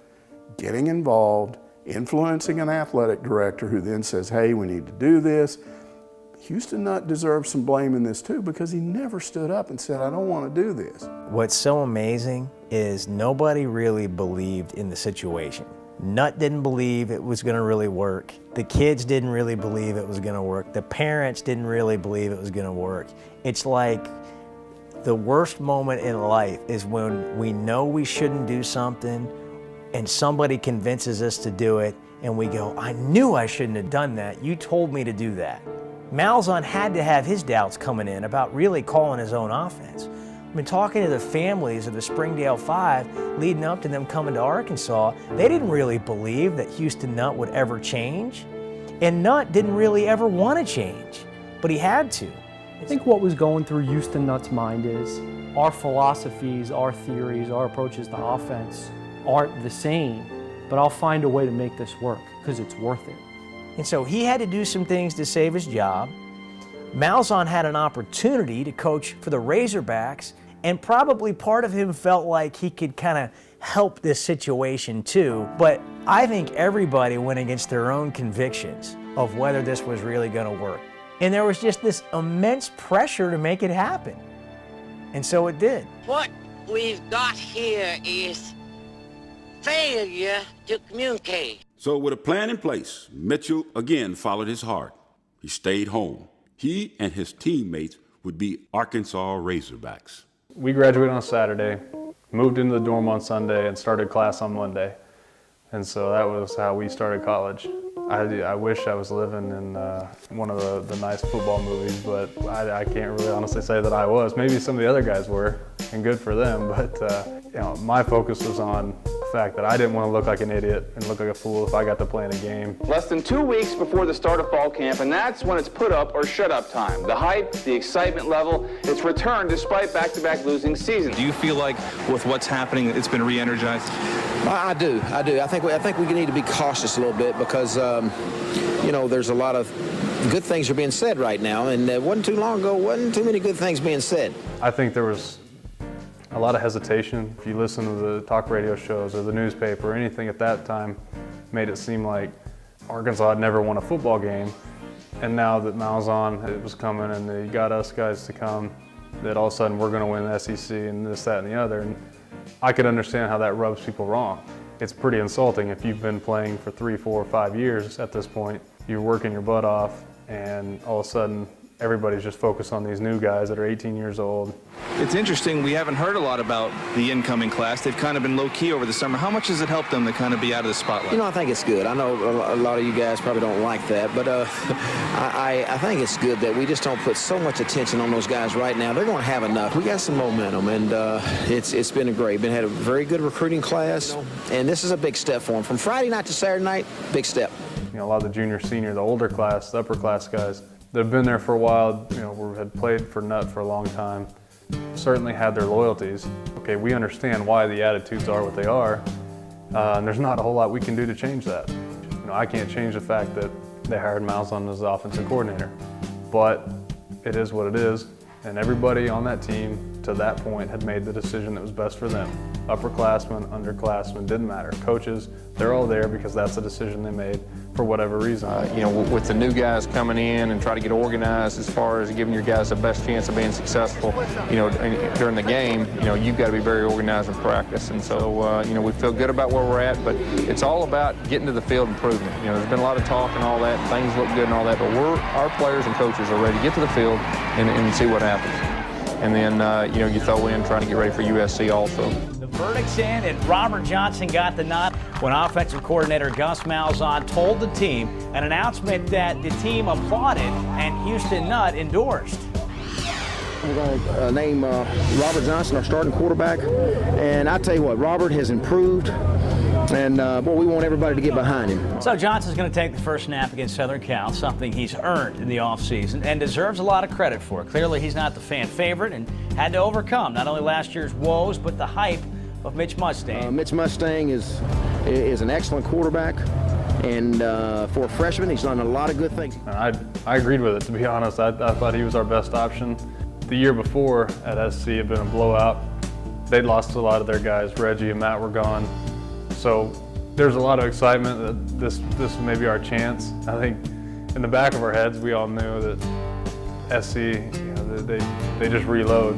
S11: getting involved influencing an athletic director who then says, hey, we need to do this. Houston Nutt deserves some blame in this too, because he never stood up and said, I don't want to do this.
S10: What's so amazing is nobody really believed in the situation. Nutt didn't believe it was going to really work. The kids didn't really believe it was going to work. The parents didn't really believe it was going to work. It's like the worst moment in life is when we know we shouldn't do something and somebody convinces us to do it and we go, I knew I shouldn't have done that. You told me to do that. Malzahn had to have his doubts coming in about really calling his own offense. I've been talking to the families of the Springdale Five leading up to them coming to Arkansas. They didn't really believe that Houston Nutt would ever change. And Nutt didn't really ever want to change, but he had to.
S4: I think what was going through Houston Nutt's mind is our philosophies, our theories, our approaches to offense aren't the same, but I'll find a way to make this work because it's worth it.
S10: And so he had to do some things to save his job. Malzahn had an opportunity to coach for the Razorbacks, and probably part of him felt like he could kind of help this situation too. But I think everybody went against their own convictions of whether this was really going to work. And there was just this immense pressure to make it happen. And so it did.
S3: What we've got here is failure to communicate.
S1: So with a plan in place, Mitchell again followed his heart. He stayed home. He and his teammates would be Arkansas Razorbacks.
S9: We graduated on a Saturday, moved into the dorm on Sunday, and started class on Monday. And so that was how we started college. I wish I was living in one of the nice football movies, but I can't really honestly say that I was. Maybe some of the other guys were, and good for them, but you know, my focus was on the fact that I didn't want to look like an idiot and look like a fool if I got to play in a game.
S12: Less than 2 weeks before the start of fall camp, and that's when it's put up or shut up time. The hype, the excitement level, it's returned despite back-to-back losing seasons.
S13: Do you feel like with what's happening, it's been re-energized?
S23: I do. I think we need to be cautious a little bit because, you know, there's a lot of good things are being said right now, and it wasn't too long ago, wasn't too many good things being said.
S9: I think there was a lot of hesitation. If you listen to the talk radio shows or the newspaper or anything at that time, made it seem like Arkansas had never won a football game. And now that Malzahn was coming and they got us guys to come, that all of a sudden we're going to win the SEC and this, that, and the other. And I could understand how that rubs people wrong. It's pretty insulting if you've been playing for 3, 4, 5 years at this point. You're working your butt off, and all of a sudden everybody's just focused on these new guys that are 18 years old.
S13: It's interesting, we haven't heard a lot about the incoming class. They've kind of been low-key over the summer. How much does it help them to kind of be out of the spotlight?
S23: You know, I think it's good. I know a lot of you guys probably don't like that, but I think it's good that we just don't put so much attention on those guys right now. They're going to have enough. We got some momentum, and it's been great. Had a very good recruiting class, and this is a big step for them. From Friday night to Saturday night, big step.
S9: You know, a lot of the junior, senior, the older class, the upper class guys, they've been there for a while, you know, had played for Nutt for a long time, certainly had their loyalties. Okay, we understand why the attitudes are what they are, and there's not a whole lot we can do to change that. You know, I can't change the fact that they hired Malzahn as the offensive coordinator, but it is what it is, and everybody on that team to that point had made the decision that was best for them. Upperclassmen, underclassmen, didn't matter. Coaches, they're all there because that's the decision they made for whatever reason.
S24: You know, with the new guys coming in and try to get organized as far as giving your guys the best chance of being successful, you know, during the game, you know, you've got to be very organized in practice. And so, you know, we feel good about where we're at, but it's all about getting to the field and proving it. You know, there's been a lot of talk and all that, things look good and all that, but our players and coaches are ready to get to the field and see what happens. And then, you know, you throw in trying to get ready for USC also.
S17: The verdict's in, and Robert Johnson got the nod when offensive coordinator Gus Malzahn told the team, an announcement that the team applauded and Houston Nutt endorsed.
S23: We're going to name Robert Johnson our starting quarterback, and I tell you what, Robert has improved, and boy, we want everybody to get behind him.
S17: So Johnson's going to take the first snap against Southern Cal, something he's earned in the offseason and deserves a lot of credit for. Clearly, he's not the fan favorite and had to overcome not only last year's woes, but the hype of Mitch Mustain.
S23: Mitch Mustain is an excellent quarterback, and for a freshman, he's done a lot of good things.
S9: I agreed with it, to be honest. I thought he was our best option. The year before at SC had been a blowout. They'd lost a lot of their guys. Reggie and Matt were gone. So There's a lot of excitement that this may be our chance. I think in the back of our heads, we all knew that SC, they just reload.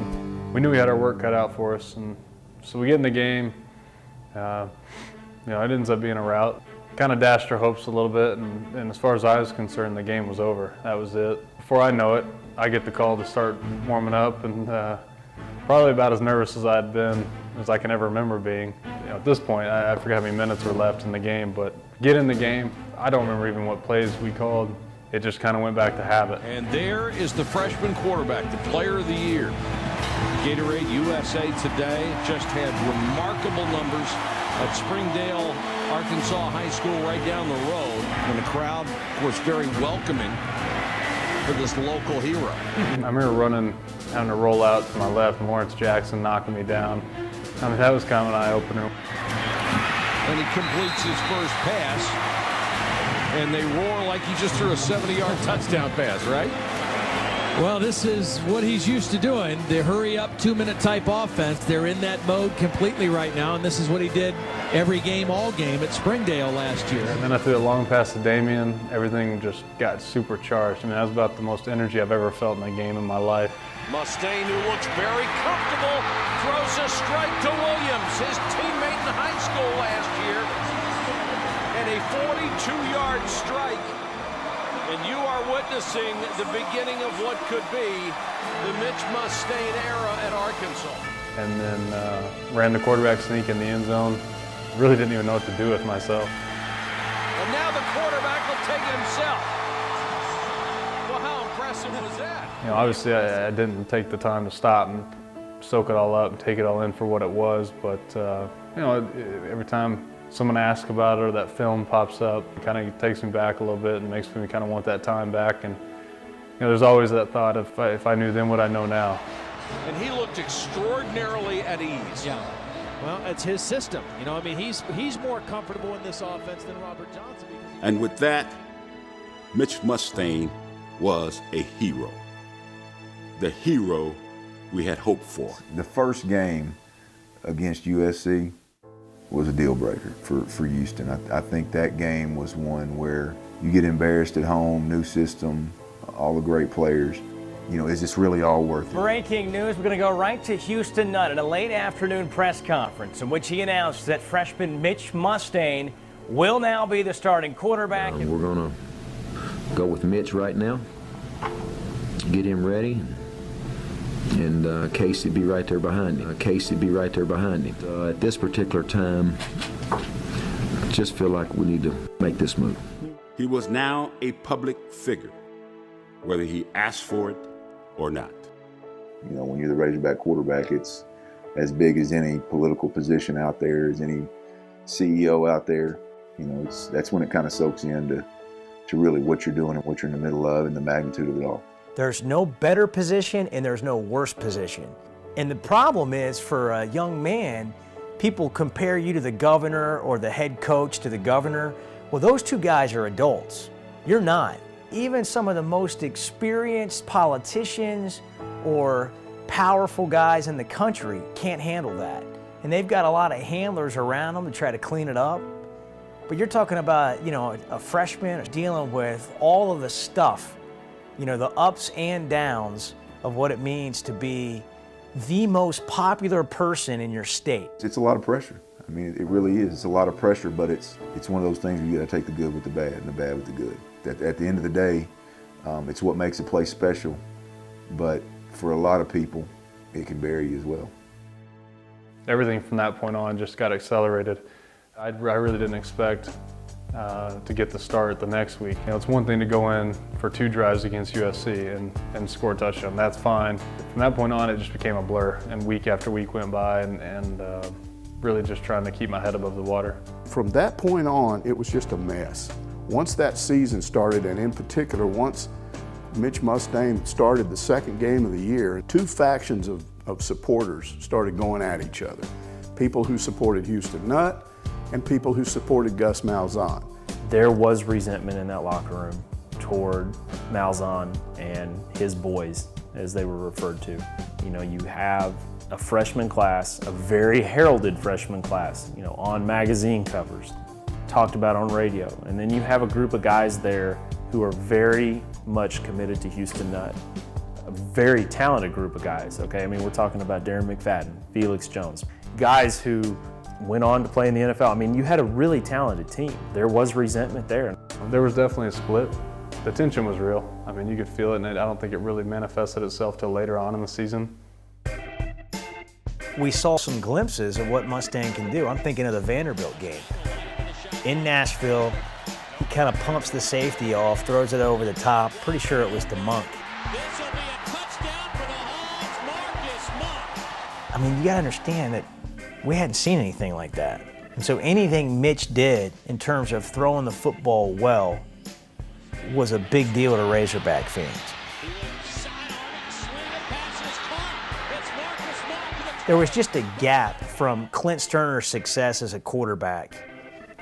S9: We knew we had our work cut out for us, and so we get in the game. It ends up being a rout. Kind of dashed our hopes a little bit, and as far as I was concerned, the game was over. That was it. Before I know it, I get the call to start warming up, and probably about as nervous as I'd been as I can ever remember being. At this point, I forget how many minutes were left in the game, but get in the game, I don't remember even what plays we called. It just kind of went back to habit.
S14: And there is the freshman quarterback, the player of the year. Gatorade USA today just had remarkable numbers at Springdale, Arkansas High School right down the road. And the crowd was very welcoming for this local hero.
S9: I remember having to roll out to my left, and Lawrence Jackson knocking me down. I mean, that was kind of an eye-opener.
S14: And he completes his first pass, and they roar like he just threw a 70-yard touchdown pass, right?
S15: Well, this is what he's used to doing, the hurry-up, two-minute type offense. They're in that mode completely right now, and this is what he did every game, all game at Springdale last year.
S9: And then I threw a long pass to Damian. Everything just got supercharged. I mean, that was about the most energy I've ever felt in a game in my life.
S14: Mustaine, who looks very comfortable, throws a strike to Williams, his teammate in high school last year, and a 42-yard strike. And you are witnessing the beginning of what could be the Mitch Mustaine era at Arkansas.
S9: And then ran the quarterback sneak in the end zone. Really didn't even know what to do with myself.
S14: And now the quarterback will take it himself. Well, how impressive was that?
S9: Obviously I didn't take the time to stop and soak it all up and take it all in for what it was, but every time someone asks about it or that film pops up, it kind of takes me back a little bit and makes me kind of want that time back. And there's always that thought, if I knew then what I know now.
S14: And he looked extraordinarily at ease.
S15: Yeah. Well, it's his system. He's more comfortable in this offense than Robert Johnson.
S1: And with that, Mitch Mustaine was a hero. The hero we had hoped for.
S5: The first game against USC was a deal breaker for Houston. I think that game was one where you get embarrassed at home, new system, all the great players. Is this really all worth it?
S10: Breaking news, we're going to go right to Houston Nutt at a late afternoon press conference in which he announced that freshman Mitch Mustaine will now be the starting quarterback.
S23: We're going to go with Mitch right now, get him ready, and Casey be right there behind him. At this particular time, I just feel like we need to make this move.
S1: He was now a public figure, whether he asked for it or not.
S5: When you're the Razorback quarterback, it's as big as any political position out there, as any CEO out there. That's when it kind of soaks in to really what you're doing and what you're in the middle of and the magnitude of it all.
S10: There's no better position and there's no worse position. And the problem is, for a young man, people compare you to the governor or the head coach to the governor. Well, those two guys are adults. You're not. Even some of the most experienced politicians or powerful guys in the country can't handle that. And they've got a lot of handlers around them to try to clean it up. But you're talking about, a freshman dealing with all of the stuff, the ups and downs of what it means to be the most popular person in your state.
S5: It's a lot of pressure. I mean, it really is. It's a lot of pressure, but it's one of those things where you got to take the good with the bad and the bad with the good. At the end of the day, it's what makes a place special, but for a lot of people, it can bury you as well.
S9: Everything from that point on just got accelerated. I really didn't expect to get the start the next week. It's one thing to go in for 2 drives against USC and score a touchdown. That's fine. From that point on, it just became a blur, and week after week went by, and really just trying to keep my head above the water.
S11: From that point on, it was just a mess. Once that season started, and in particular, once Mitch Mustaine started the second game of the year, 2 factions of supporters started going at each other. People who supported Houston Nutt and people who supported Gus Malzahn.
S6: There was resentment in that locker room toward Malzahn and his boys, as they were referred to. You have a freshman class, a very heralded freshman class, on magazine covers. talked about on radio. And then you have a group of guys there who are very much committed to Houston Nutt. A very talented group of guys, okay? I mean, we're talking about Darren McFadden, Felix Jones, guys who went on to play in the NFL. I mean, you had a really talented team. There was resentment there.
S9: There was definitely a split. The tension was real. I mean, you could feel it, and I don't think it really manifested itself till later on in the season.
S10: We saw some glimpses of what Mustang can do. I'm thinking of the Vanderbilt game. In Nashville, he kind of pumps the safety off, throws it over the top. Pretty sure it was to Monk. I mean, you gotta understand that we hadn't seen anything like that. And so anything Mitch did in terms of throwing the football well was a big deal to Razorback fans. There was just a gap from Clint Sterner's success as a quarterback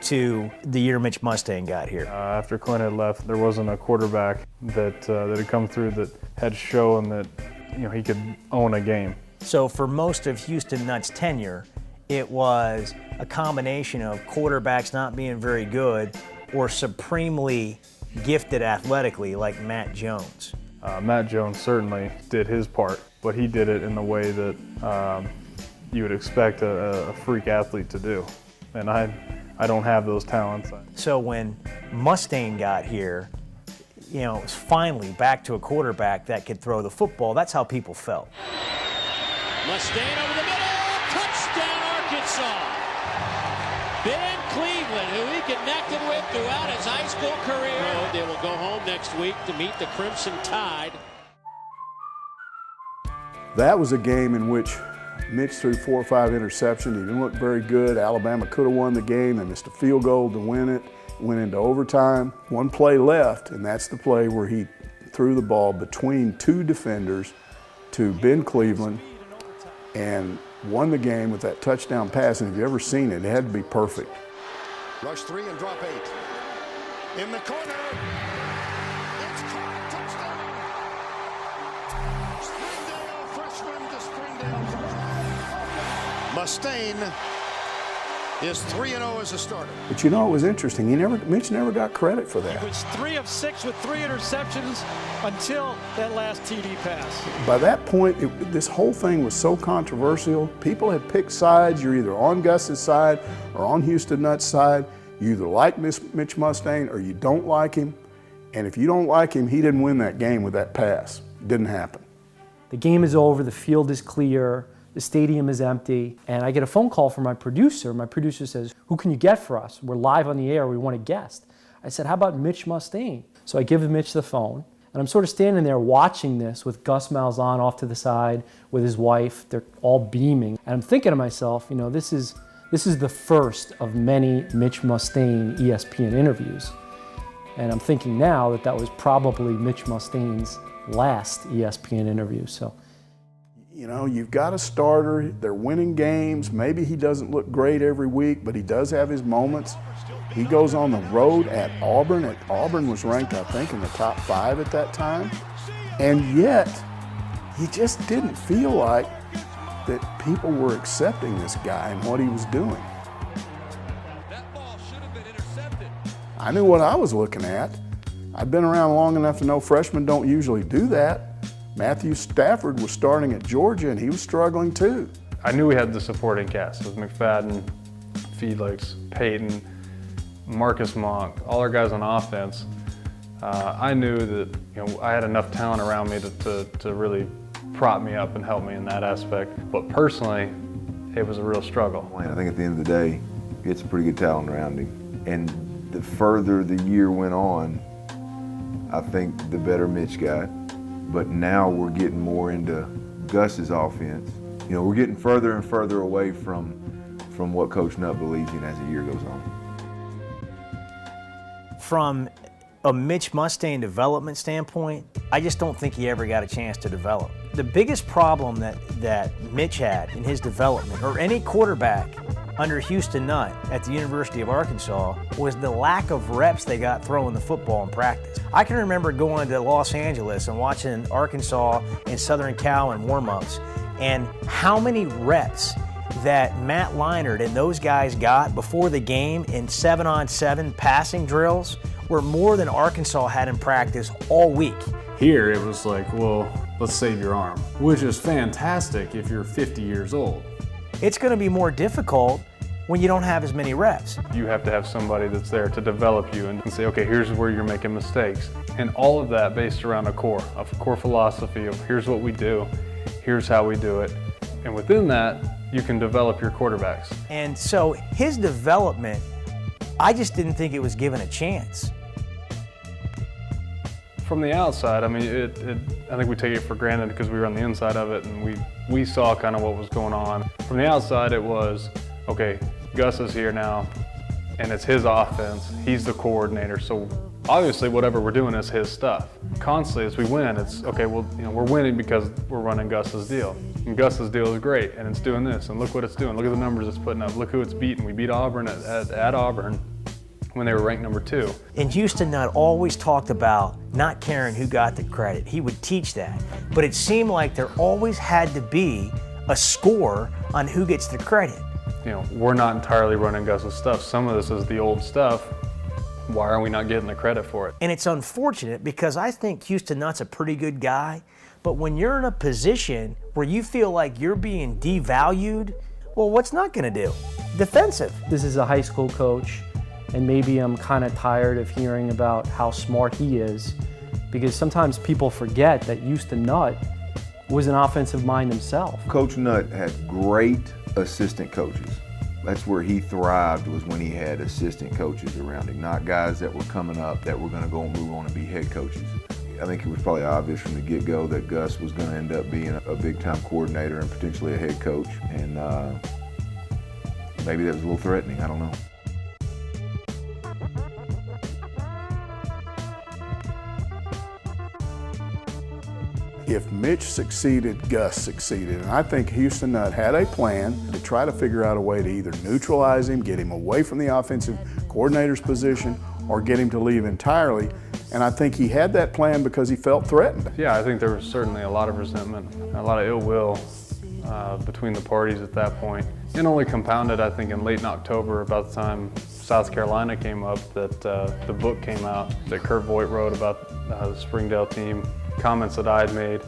S10: to the year Mitch Mustang got here.
S9: After Clint had left, there wasn't a quarterback that had come through that had shown that he could own a game.
S10: So for most of Houston Nutt's tenure, it was a combination of quarterbacks not being very good or supremely gifted athletically like Matt Jones.
S9: Matt Jones certainly did his part, but he did it in the way that you would expect a freak athlete to do. And I don't have those talents.
S10: So when Mustang got here, it was finally back to a quarterback that could throw the football. That's how people felt.
S14: Mustaine over the middle, touchdown Arkansas. Ben Cleveland, who he connected with throughout his high school career. They will go home next week to meet the Crimson Tide.
S11: That was a game in which Mitch threw 4 or 5 interceptions. He didn't look very good. Alabama could have won the game. They missed a field goal to win it. Went into overtime. One play left, and that's the play where he threw the ball between 2 defenders to Ben Cleveland and won the game with that touchdown pass. And if you've ever seen it, it had to be perfect.
S18: Rush 3 and drop 8. In the corner. It's caught. Touchdown. Springdale, freshman to Springdale. Mustaine is 3-0 as a starter.
S11: But it was interesting. Mitch never got credit for that.
S19: He was 3 of 6 with 3 interceptions until that last TD pass.
S11: By that point, this whole thing was so controversial. People had picked sides. You're either on Gus's side or on Houston Nutt's side. You either like Mitch Mustaine or you don't like him. And if you don't like him, he didn't win that game with that pass. It didn't happen.
S4: The game is over, the field is clear, the stadium is empty, and I get a phone call from my producer. My producer says, "Who can you get for us? We're live on the air, we want a guest." I said, "How about Mitch Mustaine?" So I give Mitch the phone, and I'm sort of standing there watching this with Gus Malzahn off to the side with his wife. They're all beaming. And I'm thinking to myself, this is the first of many Mitch Mustaine ESPN interviews. And I'm thinking now that was probably Mitch Mustaine's last ESPN interview. So,
S11: you've got a starter. They're winning games. Maybe he doesn't look great every week, but he does have his moments. He goes on the road at Auburn. Auburn was ranked, I think, in the top 5 at that time. And yet, he just didn't feel like that people were accepting this guy and what he was doing. I knew what I was looking at. I've been around long enough to know freshmen don't usually do that. Matthew Stafford was starting at Georgia and he was struggling too.
S9: I knew we had the supporting cast with McFadden, Felix, Peyton, Marcus Monk, all our guys on offense. I knew that I had enough talent around me to really prop me up and help me in that aspect. But personally, it was a real struggle.
S5: I think at the end of the day, it's a pretty good talent around him. And the further the year went on, I think the better Mitch got. But now we're getting more into Gus's offense. We're getting further and further away from what Coach Nutt believes in as the year goes on.
S10: From a Mitch Mustaine development standpoint, I just don't think he ever got a chance to develop. The biggest problem that Mitch had in his development, or any quarterback under Houston Nutt at the University of Arkansas, was the lack of reps they got throwing the football in practice. I can remember going to Los Angeles and watching Arkansas and Southern Cal in warm-ups, and how many reps that Matt Leinart and those guys got before the game in 7-on-7 passing drills were more than Arkansas had in practice all week.
S9: Here it was like, well, let's save your arm, which is fantastic if you're 50 years old.
S10: It's going to be more difficult when you don't have as many reps.
S9: You have to have somebody that's there to develop you and say, okay, here's where you're making mistakes. And all of that based around a core philosophy of here's what we do, here's how we do it. And within that, you can develop your quarterbacks.
S10: And so his development, I just didn't think it was given a chance.
S9: From the outside, I mean, I think we take it for granted because we were on the inside of it and we saw kind of what was going on. From the outside, it was, okay, Gus is here now and it's his offense. He's the coordinator, so obviously whatever we're doing is his stuff. Constantly as we win, it's, okay, well, you know, we're winning because we're running Gus's deal. And Gus's deal is great, and it's doing this, and look what it's doing. Look at the numbers it's putting up. Look who it's beating. We beat Auburn at Auburn when they were ranked number 2.
S10: And Houston Nutt always talked about not caring who got the credit. He would teach that. But it seemed like there always had to be a score on who gets the credit.
S9: You know, we're not entirely running Gus's stuff. Some of this is the old stuff. Why are we not getting the credit for it?
S10: And it's unfortunate because I think Houston Nutt's a pretty good guy, but when you're in a position where you feel like you're being devalued, well, what's not going to do? Defensive.
S4: This is a high school coach, and maybe I'm kind of tired of hearing about how smart he is, because sometimes people forget that Houston Nutt was an offensive mind himself.
S5: Coach Nutt had great assistant coaches. That's where he thrived, was when he had assistant coaches around him, not guys that were coming up that were going to go and move on and be head coaches. I think it was probably obvious from the get-go that Gus was going to end up being a big-time coordinator and potentially a head coach, and maybe that was a little threatening, I don't know.
S11: If Mitch succeeded, Gus succeeded. And I think Houston Nutt had a plan to try to figure out a way to either neutralize him, get him away from the offensive coordinator's position, or get him to leave entirely. And I think he had that plan because he felt threatened.
S9: Yeah, I think there was certainly a lot of resentment, a lot of ill will between the parties at that point. And only compounded, I think, in late October, about the time South Carolina came up, that the book came out that Kurt Voigt wrote about the Springdale team. Comments that I had made,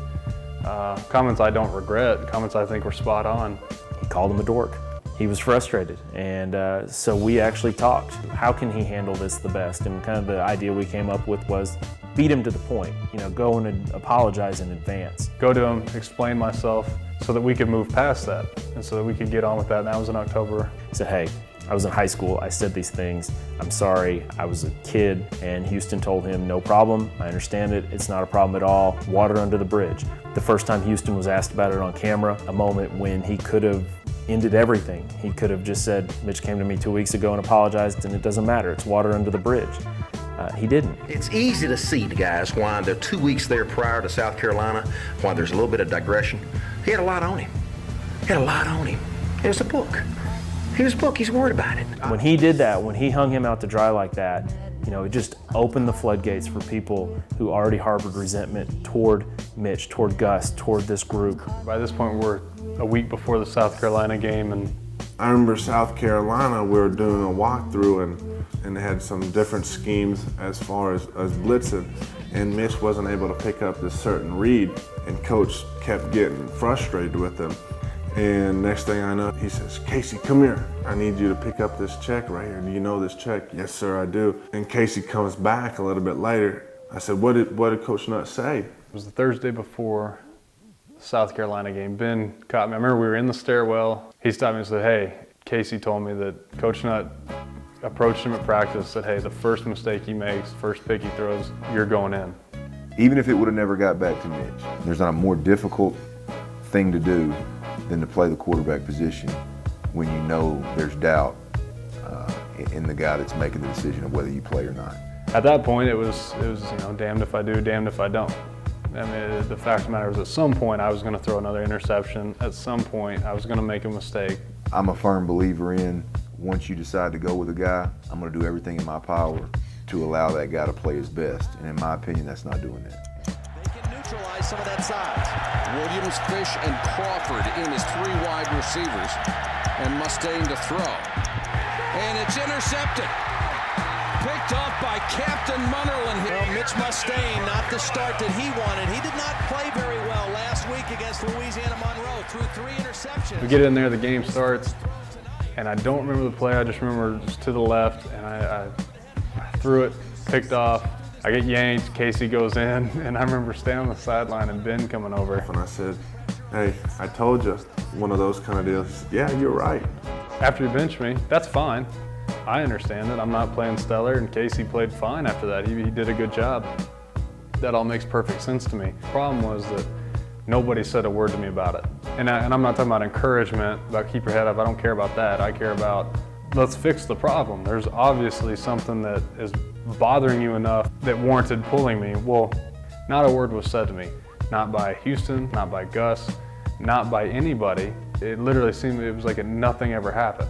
S9: comments I don't regret, comments I think were spot on.
S6: He called him a dork. He was frustrated, and so we actually talked. How can he handle this the best? And kind of the idea we came up with was beat him to the point. You know, go and apologize in advance.
S9: Go to him, explain myself, so that we could move past that, and so that we could get on with that. And that was in October.
S6: So hey, I was in high school, I said these things, I'm sorry, I was a kid, and Houston told him, no problem, I understand it, it's not a problem at all, water under the bridge. The first time Houston was asked about it on camera, a moment when he could have ended everything. He could have just said, Mitch came to me 2 weeks ago and apologized, and it doesn't matter, it's water under the bridge. He didn't.
S2: It's easy to see, guys, why the 2 weeks there prior to South Carolina, why there's a little bit of digression. He had a lot on him. It's a book. Here's a book, he's worried about it.
S6: When he did that, when he hung him out to dry like that, you know, it just opened the floodgates for people who already harbored resentment toward Mitch, toward Gus, toward this group.
S9: By this point, we're a week before the South Carolina game, and
S7: I remember South Carolina, we were doing a walkthrough and they had some different schemes as far as blitzing, and Mitch wasn't able to pick up this certain read, and coach kept getting frustrated with him. And next thing I know, he says, Casey, come here. I need you to pick up this check right here. Do you know this check? Yes, sir, I do. And Casey comes back a little bit later. I said, what did Coach Nutt say?
S9: It was the Thursday before the South Carolina game. Ben caught me. I remember we were in the stairwell. He stopped me and said, hey, Casey told me that Coach Nutt approached him at practice, said, hey, the first mistake he makes, first pick he throws, you're going in.
S5: Even if it would have never got back to Mitch, there's not a more difficult thing to do than to play the quarterback position when you know there's doubt in the guy that's making the decision of whether you play or not.
S9: At that point, it was you know, damned if I do, damned if I don't. I mean, the fact of the matter is, at some point I was going to throw another interception. At some point I was going to make a mistake.
S5: I'm a firm believer in, once you decide to go with a guy, I'm going to do everything in my power to allow that guy to play his best. And in my opinion, that's not doing that.
S14: They can neutralize some of that size. Williams, Fish, and Crawford in as 3 wide receivers. And Mustaine to throw. And it's intercepted. Picked off by Captain Munnerlyn.
S15: Well, Mitch Mustaine, not the start that he wanted. He did not play very well last week against Louisiana Monroe. Threw 3 interceptions.
S9: We get in there, the game starts, and I don't remember the play. I just remember just to the left, and I threw it, picked off. I get yanked, Casey goes in, and I remember standing on the sideline and Ben coming over.
S7: And I said, hey, I told you, one of those kind of deals. He said, yeah, you're right.
S9: After he benched me, that's fine. I understand it. I'm not playing stellar, and Casey played fine after that. He did a good job. That all makes perfect sense to me. The problem was that nobody said a word to me about it. And I'm not talking about encouragement, about keep your head up. I don't care about that. I care about let's fix the problem. There's obviously something that is bothering you enough that warranted pulling me. Well, not a word was said to me. Not by Houston, not by Gus, not by anybody. It literally seemed, it was like nothing ever happened.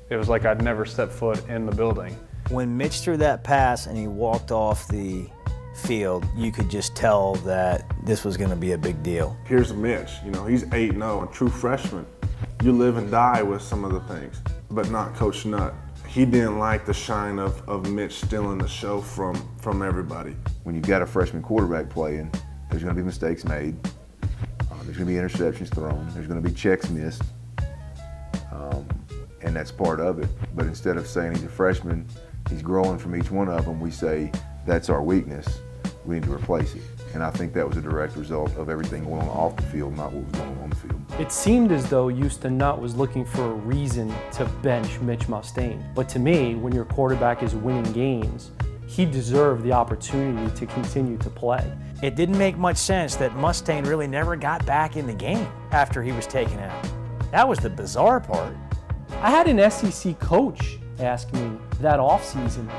S9: It was like I'd never stepped foot in the building.
S10: When Mitch threw that pass and he walked off the field, you could just tell that this was going to be a big deal.
S7: Here's Mitch, you know, he's 8-0, a true freshman. You live and die with some of the things, but not Coach Nutt. He didn't like the shine of Mitch stealing the show from everybody.
S5: When you've got a freshman quarterback playing, there's going to be mistakes made. There's going to be interceptions thrown. There's going to be checks missed. And that's part of it. But instead of saying he's a freshman, he's growing from each one of them, we say that's our weakness. We need to replace it. And I think that was a direct result of everything going on off the field, not what was going on the field.
S4: It seemed as though Houston Nutt was looking for a reason to bench Mitch Mustaine. But to me, when your quarterback is winning games, he deserved the opportunity to continue to play.
S10: It didn't make much sense that Mustaine really never got back in the game after he was taken out. That was the bizarre part.
S4: I had an SEC coach ask me that offseason,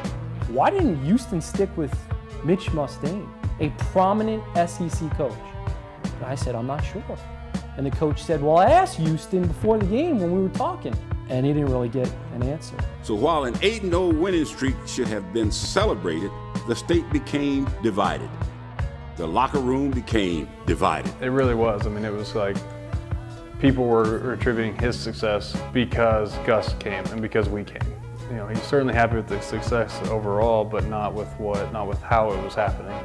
S4: why didn't Houston stick with Mitch Mustaine, a prominent SEC coach? And I said, I'm not sure. And the coach said, well, I asked Houston before the game when we were talking, and he didn't really get an answer.
S1: So while an 8-0 winning streak should have been celebrated, the state became divided. The locker room became divided.
S9: It really was. I mean, it was like people were attributing his success because Gus came and because we came. You know, he's certainly happy with the success overall, but not with how it was happening.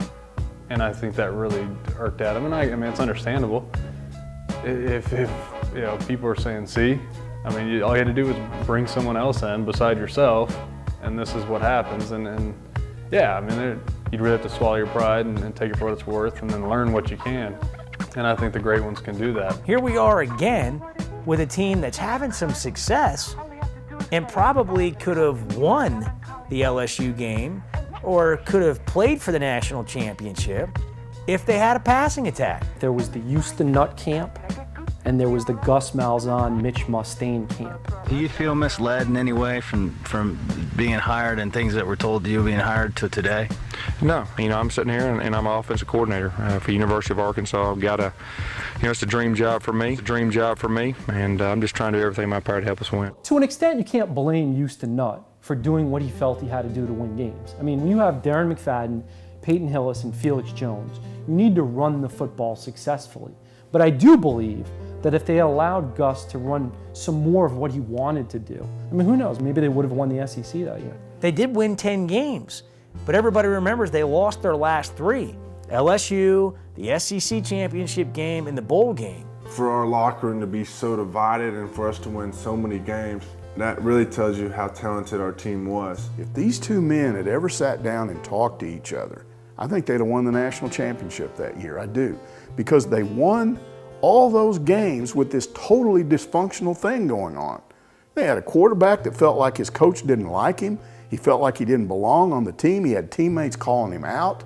S9: And I think that really irked at him. And I mean, it's understandable. If you know, people are saying, see, I mean, all you had to do was bring someone else in beside yourself, and this is what happens. And yeah, I mean, you'd really have to swallow your pride and take it for what it's worth, and then learn what you can. And I think the great ones can do that.
S10: Here we are again with a team that's having some success and probably could have won the LSU game or could have played for the national championship if they had a passing attack.
S4: There was the Houston Nutt camp, and there was the Gus Malzahn, Mitch Mustaine camp.
S16: Do you feel misled in any way from being hired and things that were told to you being hired to today?
S24: No, you know, I'm sitting here and I'm an offensive coordinator for University of Arkansas. I've got it's a dream job for me. It's a dream job for me, and I'm just trying to do everything in my power to help us win.
S4: To an extent, you can't blame Houston Nutt for doing what he felt he had to do to win games. I mean, when you have Darren McFadden, Peyton Hillis, and Felix Jones, you need to run the football successfully. But I do believe that if they allowed Gus to run some more of what he wanted to do, I mean, who knows, maybe they would have won the SEC that year.
S10: They did win 10 games, but everybody remembers they lost their last 3. LSU, the SEC championship game, and the bowl game.
S7: For our locker room to be so divided and for us to win so many games, that really tells you how talented our team was.
S11: If these two men had ever sat down and talked to each other, I think they'd have won the national championship that year. I do. Because they won all those games with this totally dysfunctional thing going on. They had a quarterback that felt like his coach didn't like him. He felt like he didn't belong on the team. He had teammates calling him out.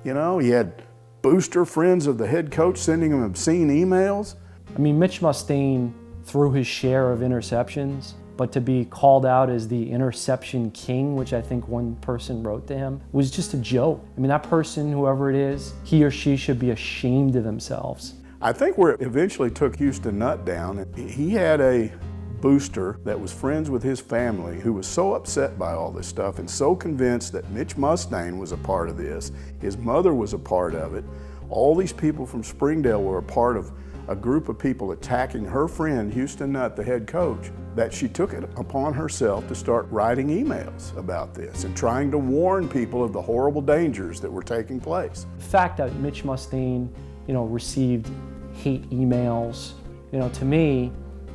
S11: You know, he had booster friends of the head coach sending him obscene emails.
S4: I mean, Mitch Mustaine threw his share of interceptions, but to be called out as the interception king, which I think one person wrote to him, was just a joke. I mean, that person, whoever it is, he or she should be ashamed of themselves.
S11: I think where it eventually took Houston Nutt down, he had a booster that was friends with his family who was so upset by all this stuff and so convinced that Mitch Mustaine was a part of this, his mother was a part of it. All these people from Springdale were a part of a group of people attacking her friend, Houston Nutt, the head coach, that she took it upon herself to start writing emails about this and trying to warn people of the horrible dangers that were taking place.
S4: The fact that Mitch Mustain, received hate emails, to me,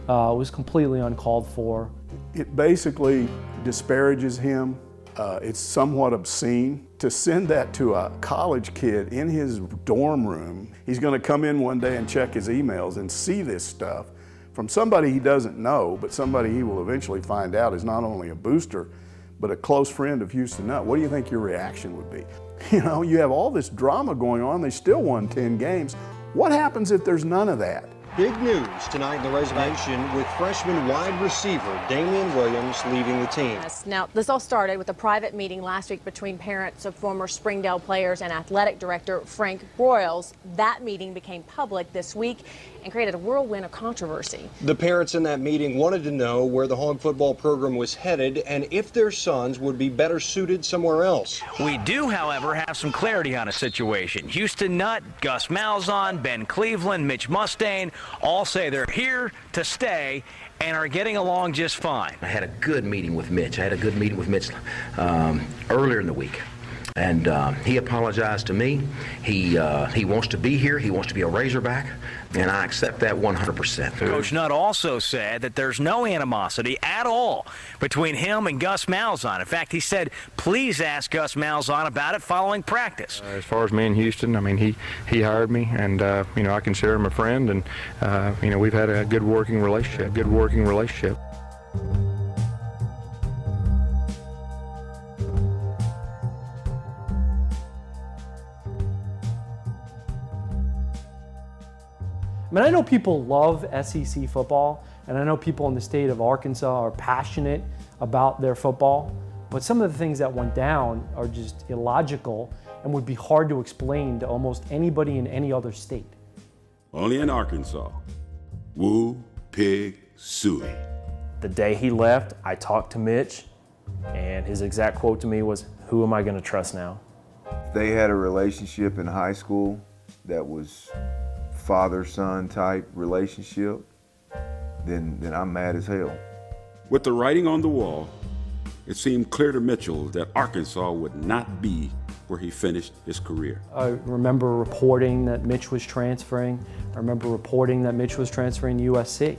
S4: was completely uncalled for.
S11: It basically disparages him. It's somewhat obscene. To send that to a college kid in his dorm room, he's going to come in one day and check his emails and see this stuff from somebody he doesn't know, but somebody he will eventually find out is not only a booster, but a close friend of Houston Nutt. What do you think your reaction would be? You have all this drama going on. They still won 10 games. What happens if there's none of that?
S8: Big news tonight in the Reservation with freshman wide receiver Damian Williams leaving the team.
S20: Yes. Now, this all started with a private meeting last week between parents of former Springdale players and athletic director Frank Broyles. That meeting became public this week and created a whirlwind of controversy.
S8: The parents in that meeting wanted to know where the Hog football program was headed and if their sons would be better suited somewhere else.
S17: We do, however, have some clarity on a situation. Houston Nutt, Gus Malzahn, Ben Cleveland, Mitch Mustain all say they're here to stay and are getting along just fine.
S2: I had a good meeting with Mitch. Earlier in the week. And he apologized to me. He wants to be here. He wants to be a Razorback, and I accept that 100%.
S17: Coach Nutt also said that there's no animosity at all between him and Gus Malzahn. In fact, he said, please ask Gus Malzahn about it following practice.
S24: As far as me and Houston, I mean, he hired me, and I consider him a friend, and we've had a good working relationship.
S4: I know people love SEC football, and I know people in the state of Arkansas are passionate about their football, but some of the things that went down are just illogical and would be hard to explain to almost anybody in any other state.
S1: Only in Arkansas. Woo, pig, suey.
S6: The day he left, I talked to Mitch, and his exact quote to me was, "Who am I going to trust now?"
S5: They had a relationship in high school that was father-son type relationship, then I'm mad as hell.
S1: With the writing on the wall, it seemed clear to Mitchell that Arkansas would not be where he finished his career.
S4: I remember reporting that Mitch was transferring. I remember reporting that Mitch was transferring to USC.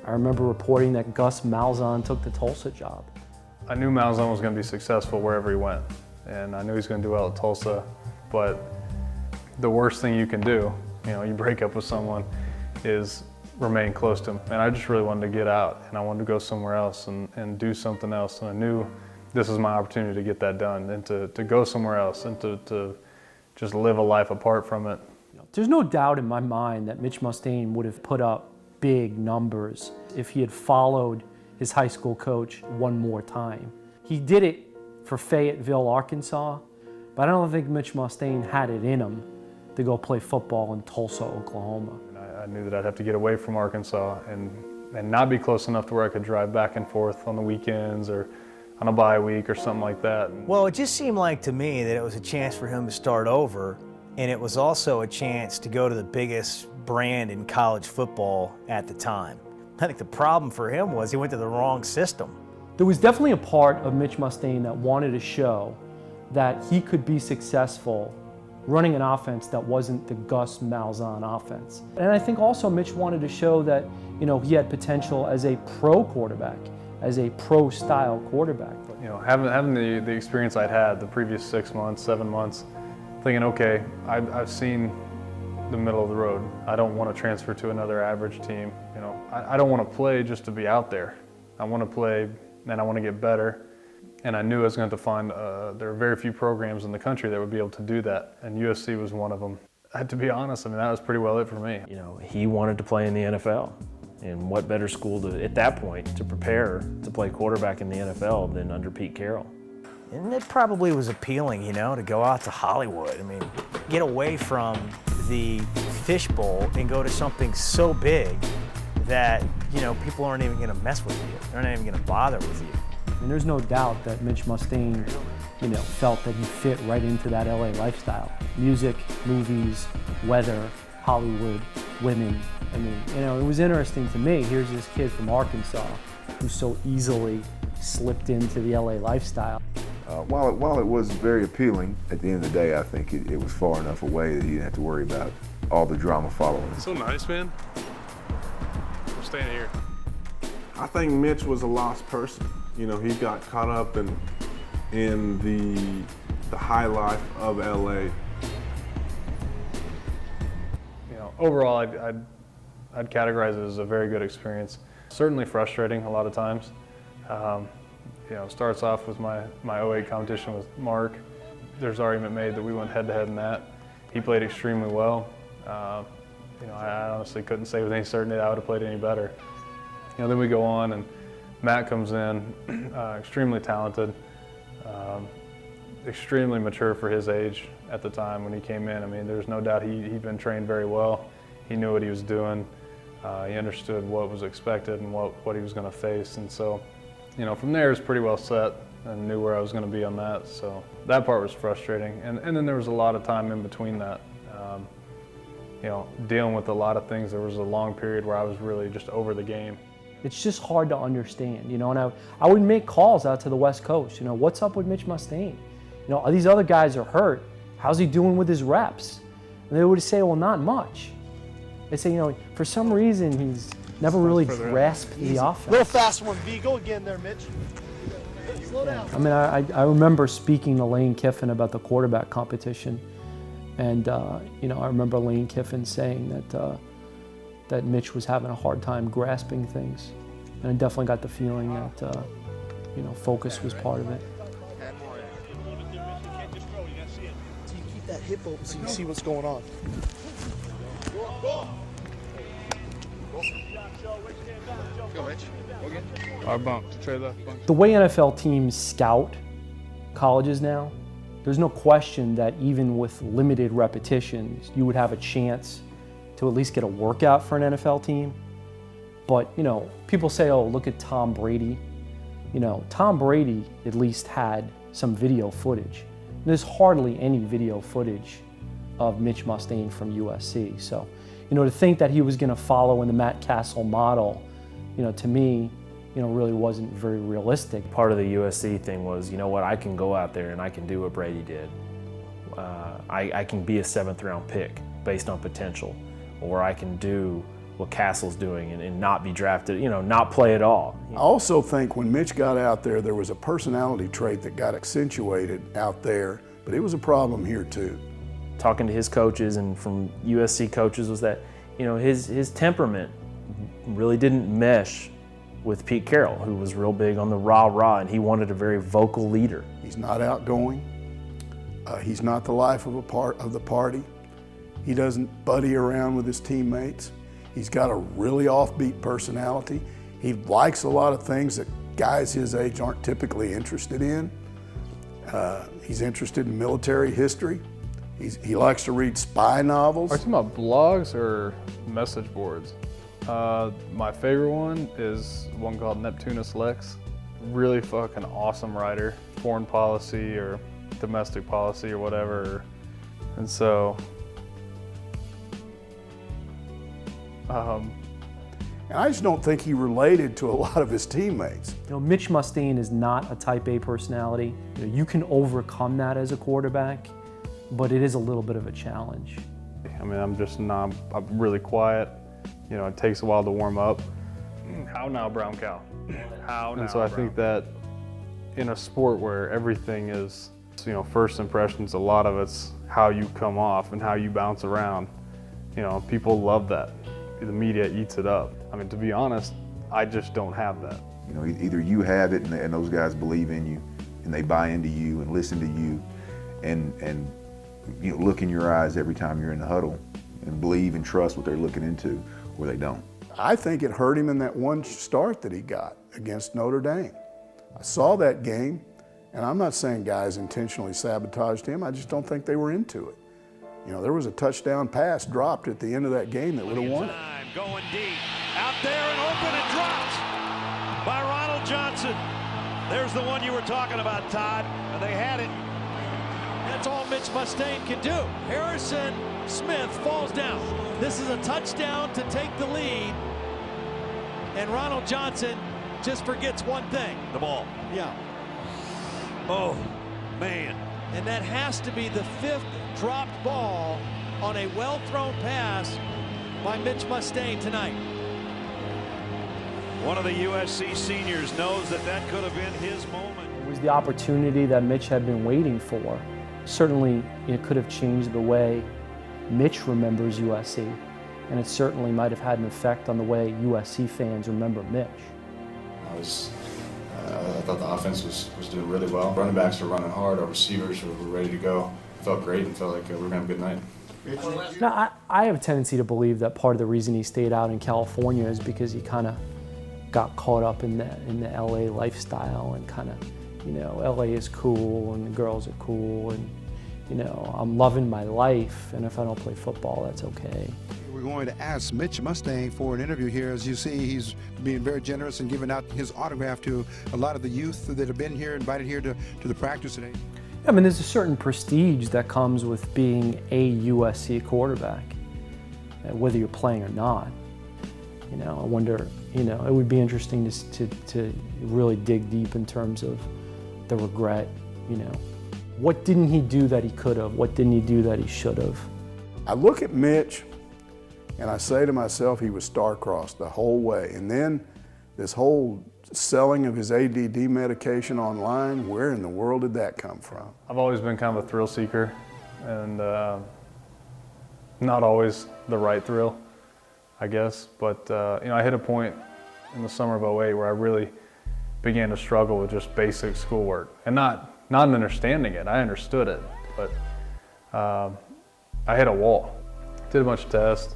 S4: I remember reporting that Gus Malzahn took the Tulsa job.
S9: I knew Malzahn was going to be successful wherever he went, and I knew he was going to do well at Tulsa, but the worst thing you can do, you break up with someone, is remain close to him. And I just really wanted to get out, and I wanted to go somewhere else and do something else. And I knew this was my opportunity to get that done and to go somewhere else and to just live a life apart from it.
S4: There's no doubt in my mind that Mitch Mustain would have put up big numbers if he had followed his high school coach one more time. He did it for Fayetteville, Arkansas, but I don't think Mitch Mustain had it in him to go play football in Tulsa, Oklahoma.
S9: I knew that I'd have to get away from Arkansas and not be close enough to where I could drive back and forth on the weekends or on a bye week or something like that.
S10: Well, it just seemed like to me that it was a chance for him to start over, and it was also a chance to go to the biggest brand in college football at the time. I think the problem for him was he went to the wrong system.
S4: There was definitely a part of Mitch Mustain that wanted to show that he could be successful running an offense that wasn't the Gus Malzahn offense. And I think also Mitch wanted to show that, he had potential as a pro quarterback, as a pro-style quarterback.
S9: Having the experience I'd had the previous 6 months, 7 months, thinking, okay, I've seen the middle of the road. I don't want to transfer to another average team. I don't want to play just to be out there. I want to play and I want to get better. And I knew I was going to find, there are very few programs in the country that would be able to do that, and USC was one of them. To be honest, that was pretty well it for me.
S6: He wanted to play in the NFL, and what better school at that point to prepare to play quarterback in the NFL than under Pete Carroll?
S10: And it probably was appealing, to go out to Hollywood. Get away from the fishbowl and go to something so big that, people aren't even going to mess with you. They're not even going to bother with you.
S4: There's no doubt that Mitch Mustain, felt that he fit right into that LA lifestyle. Music, movies, weather, Hollywood, women. I mean, you know, it was interesting to me. Here's this kid from Arkansas who so easily slipped into the LA lifestyle.
S5: While it was very appealing, at the end of the day, I think it was far enough away that he didn't have to worry about all the drama following.
S7: So nice, man. I'm staying here. I think Mitch was a lost person. You know, he got caught up in the high life of LA.
S9: You know, overall, I'd categorize it as a very good experience. Certainly frustrating a lot of times. You know, starts off with my 08 competition with Mark. There's argument made that we went head-to-head in that. He played extremely well. You know, I honestly couldn't say with any certainty I would have played any better. You know, then we go on and Matt comes in, extremely talented, extremely mature for his age at the time when he came in. I mean, there's no doubt he'd been trained very well. He knew what he was doing. He understood what was expected and what he was going to face. And so, you know, from there it was pretty well set and knew where I was going to be on that. So that part was frustrating. And then there was a lot of time in between that. You know, dealing with a lot of things. There was a long period where I was really just over the game.
S4: It's just hard to understand, you know, and I would make calls out to the West Coast, you know, what's up with Mitch Mustaine? You know, these other guys are hurt. How's he doing with his reps? And they would say, well, not much. They say, you know, for some reason he's never really grasped the offense.
S19: Real fast one, V. Go again there, Mitch. Slow down.
S4: I mean, I remember speaking to Lane Kiffin about the quarterback competition, and you know, I remember Lane Kiffin saying that Mitch was having a hard time grasping things, and I definitely got the feeling that you know, focus was part of it.
S19: So you keep that hip open so you see what's going on.
S24: Go, Mitch. Go again. Our bump. Trade left bump.
S4: The way NFL teams scout colleges now, there's no question that even with limited repetitions, you would have a chance to at least get a workout for an NFL team. But, you know, people say, oh, look at Tom Brady. You know, Tom Brady at least had some video footage. There's hardly any video footage of Mitch Mustaine from USC. So, you know, to think that he was going to follow in the Matt Castle model, you know, to me, you know, really wasn't very realistic.
S6: Part of the USC thing was, you know what, I can go out there and I can do what Brady did. I can be a 7th round pick based on potential, or I can do what Castle's doing and not be drafted, you know, not play at all.
S11: I also think when Mitch got out there was a personality trait that got accentuated out there, but it was a problem here too.
S6: Talking to his coaches and from USC coaches was that, you know, his temperament really didn't mesh with Pete Carroll, who was real big on the rah-rah, and he wanted a very vocal leader.
S11: He's not outgoing. He's not the life of the party. He doesn't buddy around with his teammates. He's got a really offbeat personality. He likes a lot of things that guys his age aren't typically interested in. He's interested in military history. He likes to read spy novels.
S9: Are you talking about blogs or message boards? My favorite one is one called Neptunus Lex. Really fucking awesome writer. Foreign policy or domestic policy or whatever. And so,
S11: and I just don't think he related to a lot of his teammates.
S4: You know, Mitch Mustaine is not a type A personality. You know, you can overcome that as a quarterback, but it is a little bit of a challenge.
S9: I mean, I'm really quiet. You know, it takes a while to warm up. How now, brown cow? How now? And so I think that in a sport where everything is, you know, first impressions, a lot of it's how you come off and how you bounce around. You know, people love that. The media eats it up. I mean, to be honest, I just don't have that.
S5: You know, either you have it and those guys believe in you and they buy into you and listen to you and you know, look in your eyes every time you're in the huddle and believe and trust what they're looking into, or they don't.
S11: I think it hurt him in that one start that he got against Notre Dame. I saw that game, and I'm not saying guys intentionally sabotaged him. I just don't think they were into it. You know, there was a touchdown pass dropped at the end of that game that would have won it.
S14: Going deep, out there and open and dropped by Ronald Johnson. There's the one you were talking about, Todd. They had it.
S19: That's all Mitch Mustaine can do. Harrison
S15: Smith falls down. This is a touchdown to take the lead. And Ronald Johnson just forgets one thing.
S14: The ball.
S15: Yeah.
S14: Oh, man.
S15: And that has to be the 5th dropped ball on a well-thrown pass by Mitch Mustaine tonight.
S14: One of the USC seniors knows that that could have been his moment.
S4: It was the opportunity that Mitch had been waiting for. Certainly, it could have changed the way Mitch remembers USC, and it certainly might have had an effect on the way USC fans remember Mitch.
S3: I thought the offense was doing really well. Running backs were running hard. Our receivers were ready to go. Felt great and felt like we were going to have a good night.
S4: Now, I have a tendency to believe that part of the reason he stayed out in California is because he kind of got caught up in the LA lifestyle and kind of, you know, LA is cool and the girls are cool and, you know, I'm loving my life, and if I don't play football, that's okay.
S12: We're going to ask Mitch Mustaine for an interview here. As you see, he's being very generous and giving out his autograph to a lot of the youth that have been here, invited here to the practice today.
S4: I mean, there's a certain prestige that comes with being a USC quarterback, whether you're playing or not. You know, I wonder, you know, it would be interesting to really dig deep in terms of the regret, you know. What didn't he do that he could have? What didn't he do that he should have?
S11: I look at Mitch and I say to myself, he was star-crossed the whole way. And then this whole selling of his ADD medication online, where in the world did that come from?
S9: I've always been kind of a thrill seeker, and not always the right thrill, I guess. But you know, I hit a point in the summer of '08 where I really began to struggle with just basic schoolwork, and not understanding it. I understood it, but I hit a wall. Did a bunch of tests,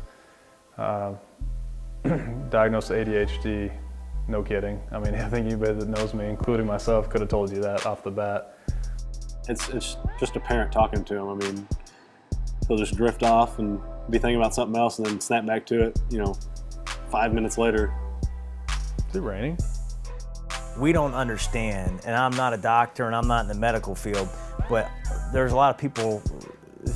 S9: diagnosed ADHD. No kidding. I mean, I think anybody that knows me, including myself, could have told you that off the bat.
S21: It's just a parent talking to him. I mean, he'll just drift off and be thinking about something else and then snap back to it, you know, 5 minutes later.
S6: Is it raining?
S10: We don't understand, and I'm not a doctor and I'm not in the medical field, but there's a lot of people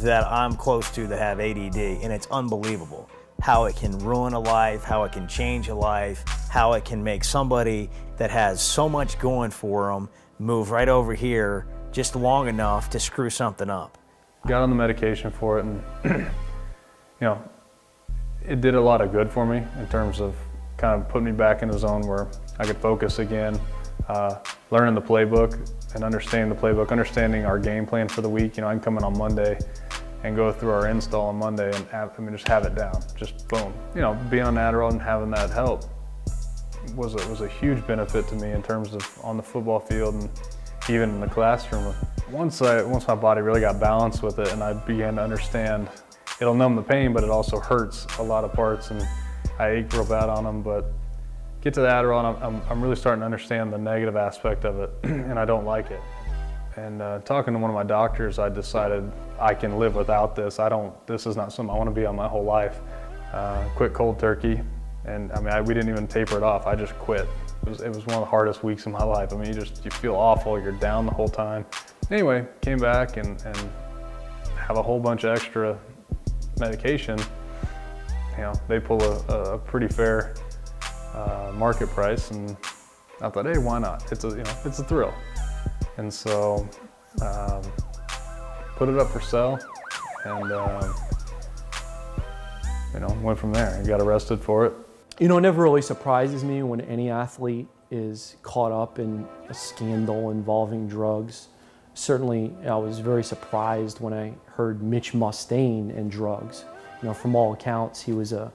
S10: that I'm close to that have ADD, and it's unbelievable how it can ruin a life, how it can change a life, how it can make somebody that has so much going for them move right over here just long enough to screw something up.
S9: Got on the medication for it, and you know, it did a lot of good for me in terms of kind of putting me back in a zone where I could focus again, learning the playbook and understanding the playbook, understanding our game plan for the week. You know, I can come in on Monday and go through our install on Monday and just have it down, just boom. You know, being on Adderall and having that help was a huge benefit to me in terms of on the football field and even in the classroom. Once my body really got balanced with it and I began to understand, it'll numb the pain, but it also hurts a lot of parts, and I ache real bad on them. But get to the Adderall, and I'm really starting to understand the negative aspect of it, and I don't like it. And talking to one of my doctors, I decided I can live without this. This is not something I want to be on my whole life. Quit cold turkey, and I mean, we didn't even taper it off. I just quit. It was one of the hardest weeks of my life. I mean, you feel awful. You're down the whole time. Anyway, came back and have a whole bunch of extra medication. You know, they pull a pretty fair market price, and I thought, hey, why not? It's a thrill. And so, put it up for sale, and you know, went from there. I got arrested for it.
S4: You know, it never really surprises me when any athlete is caught up in a scandal involving drugs. Certainly, I was very surprised when I heard Mitch Mustaine and drugs. You know, from all accounts, he was a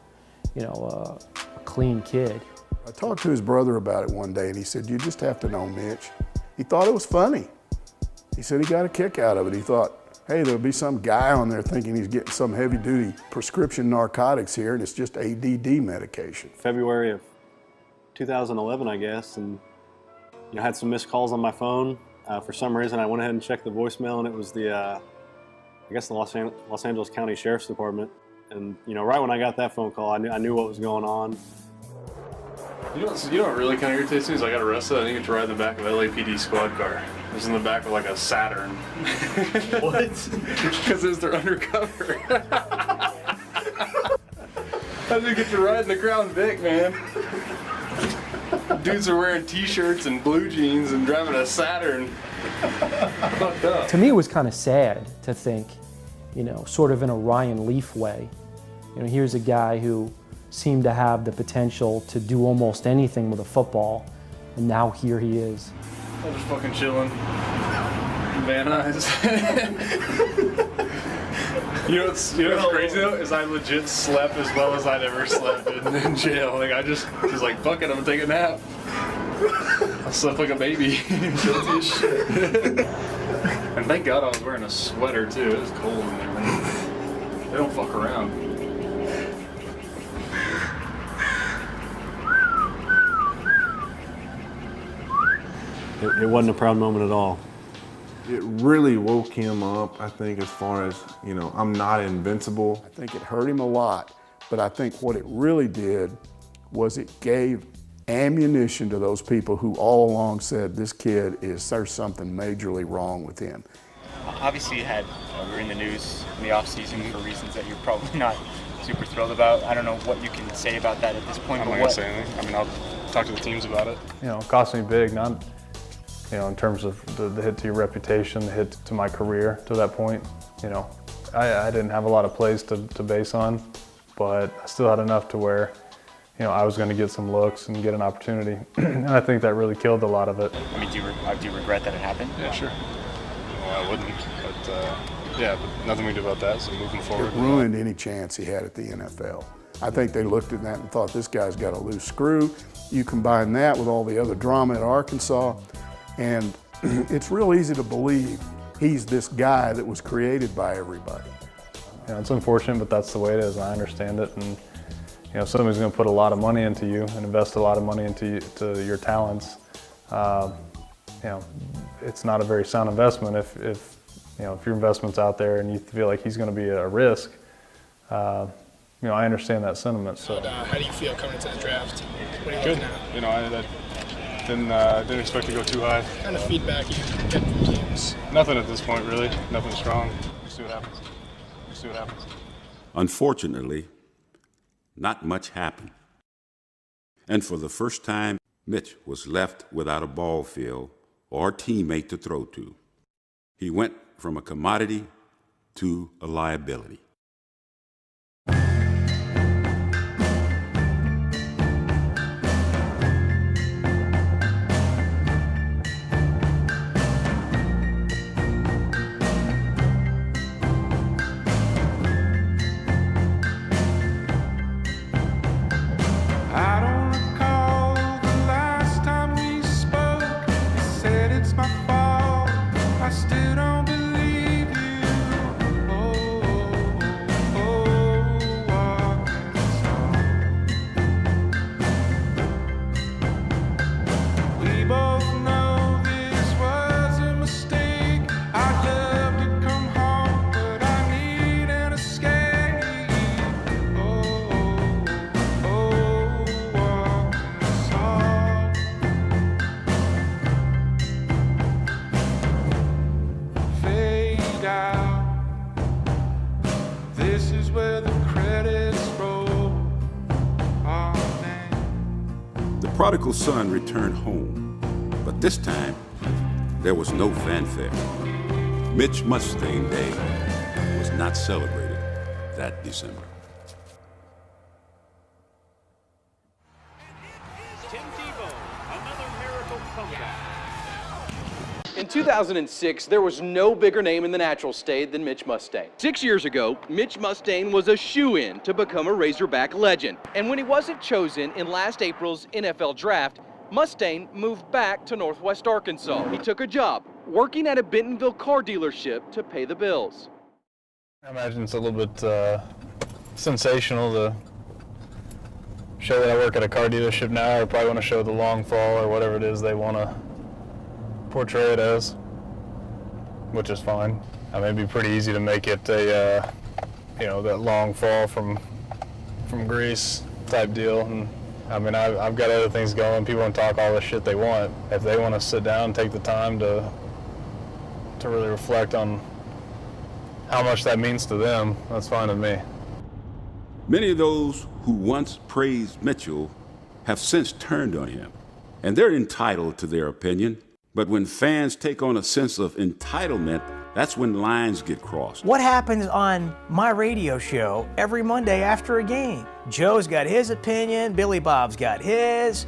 S4: clean kid.
S11: I talked to his brother about it one day, and he said, "You just have to know Mitch." He thought it was funny. He said he got a kick out of it. He thought, hey, there'll be some guy on there thinking he's getting some heavy-duty prescription narcotics here, and it's just ADD medication.
S21: February of 2011, I guess, and you know, I had some missed calls on my phone. For some reason, I went ahead and checked the voicemail, and it was the, I guess the Los Angeles County Sheriff's Department. And you know, right when I got that phone call, I knew what was going on.
S9: You know what really kind of irritates me is I got arrested. I didn't get to ride in the back of an LAPD squad car. It was in the back of like a Saturn. What? Because it was their undercover.
S13: How'd you get to ride in the Crown Vic, man? Dudes are wearing t-shirts and blue jeans and driving a Saturn. Fucked up.
S4: To me, it was kind of sad to think, sort of in a Ryan Leaf way. Here's a guy who seemed to have the potential to do almost anything with a football, and now here he is.
S13: I'm just fucking chilling. Van Nuys. You know what's crazy though is I legit slept as well as I'd ever slept in jail. Like I just was like, fuck it, I'm gonna take a nap. I slept like a baby. Guilty as shit. And thank God I was wearing a sweater too. It was cold in there. They don't fuck around.
S21: It wasn't a proud moment at all.
S7: It really woke him up, I think, as far as, I'm not invincible.
S11: I think it hurt him a lot, but I think what it really did was it gave ammunition to those people who all along said, there's something majorly wrong with him.
S18: Obviously you were in the news in the off-season for reasons that you're probably not super thrilled about. I don't know what you can say about that at this point.
S13: I'm not gonna say anything. I mean, I'll talk to the teams about it.
S9: It cost me big, not in terms of the hit to your reputation, the hit to my career to that point. I didn't have a lot of plays to base on, but I still had enough to where, I was going to get some looks and get an opportunity. And I think that really killed a lot of it.
S18: I mean, do you regret that it happened?
S13: Yeah, sure. Well, I wouldn't, but nothing we can do about that, so moving forward.
S11: It ruined any chance he had at the NFL. I think they looked at that and thought, this guy's got a loose screw. You combine that with all the other drama at Arkansas, and it's real easy to believe he's this guy that was created by everybody.
S9: It's unfortunate, but that's the way it is. I understand it, and if somebody's going to put a lot of money into you and invest a lot of money into your talents, it's not a very sound investment. If your investment's out there and you feel like he's going to be a risk, I understand that sentiment. So,
S22: how do you feel coming into the draft? What are you
S13: Good.
S22: looking at?
S13: I didn't expect to go too high.
S22: What kind of feedback you get from teams?
S13: Nothing at this point, really. Nothing strong. We'll see what happens.
S1: Unfortunately, not much happened. And for the first time, Mitch was left without a ball field or teammate to throw to. He went from a commodity to a liability. The prodigal son returned home, but this time there was no fanfare. Mitch Mustang Day was not celebrated that December.
S23: Tim Tebow, another miracle comeback.
S25: In 2006, there was no bigger name in the natural state than Mitch Mustang. 6 years ago, Mitch Mustang was a shoo-in to become a Razorback legend. And when he wasn't chosen in last April's NFL draft, Mustang moved back to Northwest Arkansas. He took a job working at a Bentonville car dealership to pay the bills.
S9: I imagine it's a little bit sensational to show that I work at a car dealership now, or probably want to show the long fall or whatever it is they want to portray it as, which is fine. I mean, it'd be pretty easy to make it a, that long fall from Greece type deal. And I mean, I've got other things going. People want to talk all the shit they want. If they want to sit down and take the time to really reflect on how much that means to them, that's fine with me.
S1: Many of those who once praised Mitchell have since turned on him, and they're entitled to their opinion. But when fans take on a sense of entitlement, that's when lines get crossed.
S10: What happens on my radio show every Monday after a game? Joe's got his opinion, Billy Bob's got his,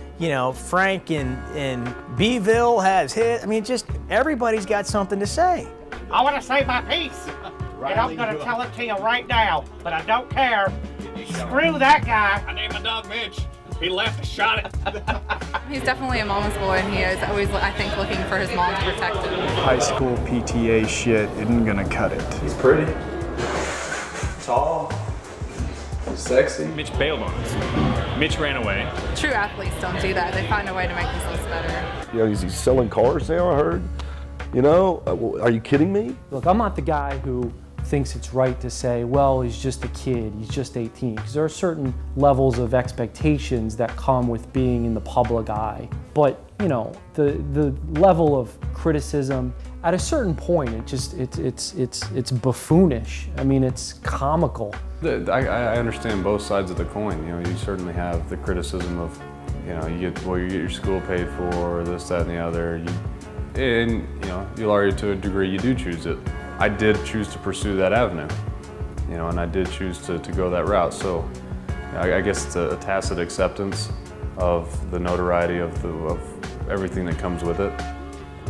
S10: Frank in Beeville has his. I mean, just everybody's got something to say.
S2: I want to say my piece, and I'm going to tell it to you right now, but I don't care. Screw that guy.
S23: I named my dog Mitch. He left and shot it.
S8: He's definitely a mama's boy, and he is always, I think, looking for his mom to protect him.
S16: High school PTA shit isn't gonna cut it.
S17: He's pretty, tall, sexy.
S23: Mitch bailed on us. Mitch ran away.
S8: True athletes don't do that. They find a way to make themselves better.
S20: He's selling cars now, I heard. Are you kidding me?
S4: Look, I'm not the guy who thinks it's right to say, well, he's just a kid, he's just 18, because there are certain levels of expectations that come with being in the public eye. But, the level of criticism, at a certain point, it's buffoonish. I mean, it's comical.
S9: I understand both sides of the coin. You certainly have the criticism of, you get your school paid for, this, that, and the other. You'll argue to a degree you do choose it. I did choose to pursue that avenue, and I did choose to go that route. So I guess it's a tacit acceptance of the notoriety of everything that comes with it.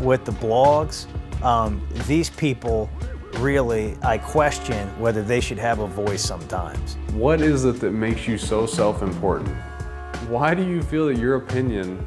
S10: With the blogs, these people really, I question whether they should have a voice sometimes.
S9: What is it that makes you so self-important? Why do you feel that your opinion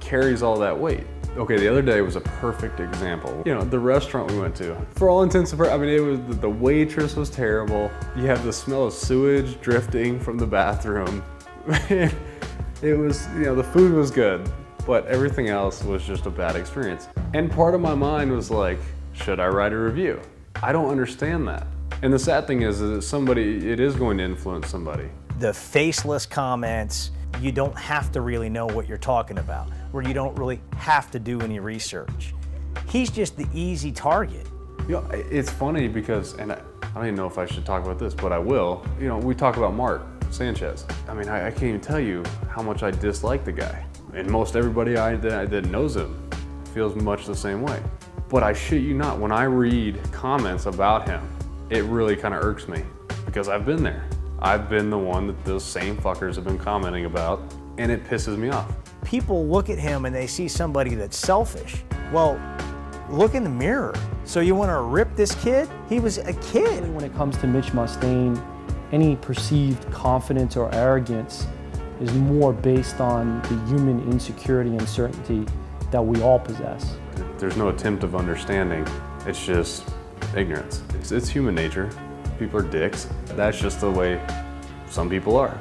S9: carries all that weight? Okay, the other day was a perfect example. The restaurant we went to, for all intents and purposes, the waitress was terrible. You have the smell of sewage drifting from the bathroom. It was, the food was good, but everything else was just a bad experience. And part of my mind was like, should I write a review? I don't understand that. And the sad thing is that it is going to influence somebody.
S10: The faceless comments, you don't have to really know what you're talking about, where you don't really have to do any research. He's just the easy target.
S9: It's funny because, and I don't even know if I should talk about this, but I will. We talk about Mark Sanchez. I mean, I can't even tell you how much I dislike the guy. And most everybody that knows him feels much the same way. But I shit you not, when I read comments about him, it really kind of irks me because I've been there. I've been the one that those same fuckers have been commenting about, and it pisses me off.
S10: People look at him and they see somebody that's selfish. Well, look in the mirror. So you want to rip this kid? He was a kid.
S4: When it comes to Mitch Mustain, any perceived confidence or arrogance is more based on the human insecurity and uncertainty that we all possess.
S9: There's no attempt of understanding. It's just ignorance. It's human nature. People are dicks. That's just the way some people are.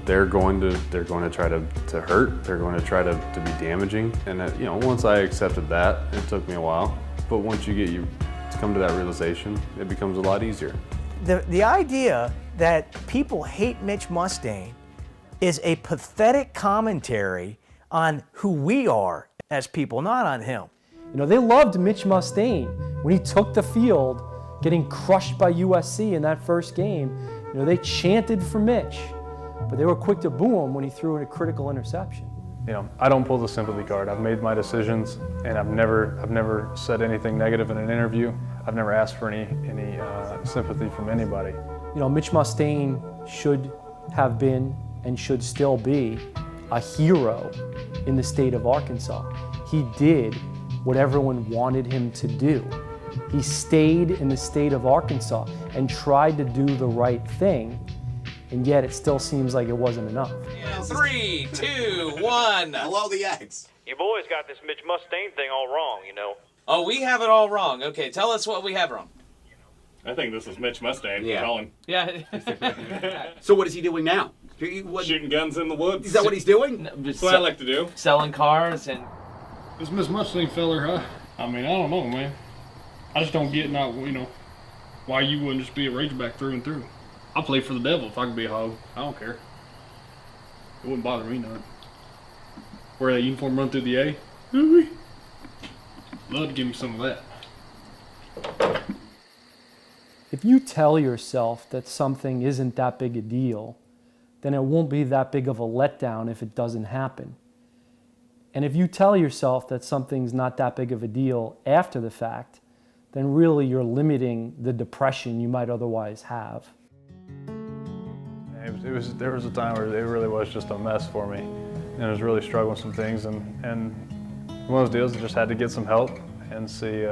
S9: They're going to try to hurt. They're going to try to be damaging. And once I accepted that, it took me a while. But once you come to that realization, it becomes a lot easier.
S10: The idea that people hate Mitch Mustain is a pathetic commentary on who we are as people, not on him.
S4: They loved Mitch Mustain when he took the field, getting crushed by USC in that first game. They chanted for Mitch, but they were quick to boo him when he threw in a critical interception.
S9: I don't pull the sympathy card. I've made my decisions, and I've never said anything negative in an interview. I've never asked for any sympathy from anybody.
S4: Mitch Mustain should have been and should still be a hero in the state of Arkansas. He did what everyone wanted him to do. He stayed in the state of Arkansas and tried to do the right thing, and yet it still seems like it wasn't enough.
S26: 3, 2, 1.
S27: Hello, the X.
S23: You boys got this Mitch Mustain thing all wrong,
S26: Oh, we have it all wrong. Okay, tell us what we have wrong.
S13: I think this is Mitch Mustain.
S27: Yeah.
S13: Colin.
S26: Yeah.
S27: So what is he doing now?
S13: Shooting guns in the woods.
S27: Is that what he's doing?
S13: That's what I like to do.
S26: Selling cars and...
S23: This Mitch Mustain feller, I don't know, man. I just don't get why you wouldn't just be a Razorback through and through. I'll play for the devil if I could be a hog. I don't care. It wouldn't bother me none. Wear that uniform, run through the A. Love to give me some of that.
S4: If you tell yourself that something isn't that big a deal, then it won't be that big of a letdown if it doesn't happen. And if you tell yourself that something's not that big of a deal after the fact, then really you're limiting the depression you might otherwise have.
S9: There was a time where it really was just a mess for me, and I was really struggling with some things, and one of those deals I just had to get some help and see,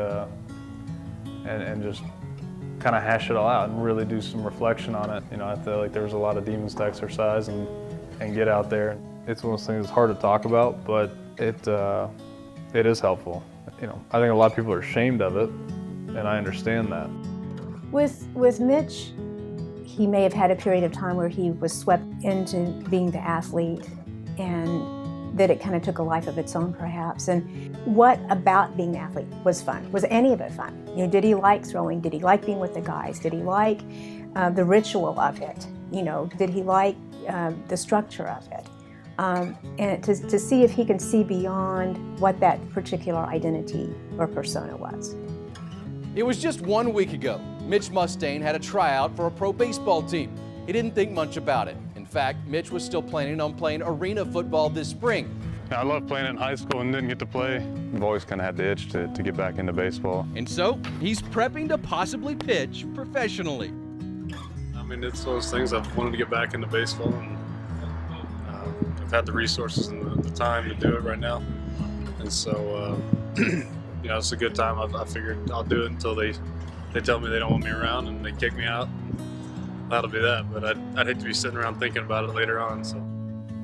S9: and just kind of hash it all out and really do some reflection on it. You know, I feel like there was a lot of demons to exercise and get out there. It's one of those things that's hard to talk about, but it is helpful. You know, I think a lot of people are ashamed of it, and I understand that.
S3: With Mitch, he may have had a period of time where he was swept into being the athlete, and that it kind of took a life of its own, perhaps. And what about being an athlete was fun? Was any of it fun? You know, did he like throwing? Did he like being with the guys? Did he like the ritual of it? You know, did he like the structure of it? And to see if he can see beyond what that particular identity or persona was.
S25: It was just 1 week ago. Mitch Mustain had a tryout for a pro baseball team. He didn't think much about it. In fact, Mitch was still planning on playing arena football this spring.
S9: I loved playing in high school and didn't get to play. I've always kind of had the itch to get back into baseball.
S25: And so, he's prepping to possibly pitch professionally.
S9: I mean, it's those things I've wanted to get back into baseball, and I've had the resources and the time to do it right now. And so, you know, it's a good time. I figured I'll do it until they tell me they don't want me around and they kick me out. That'll be that, but I'd hate to be sitting around thinking about it later on. So,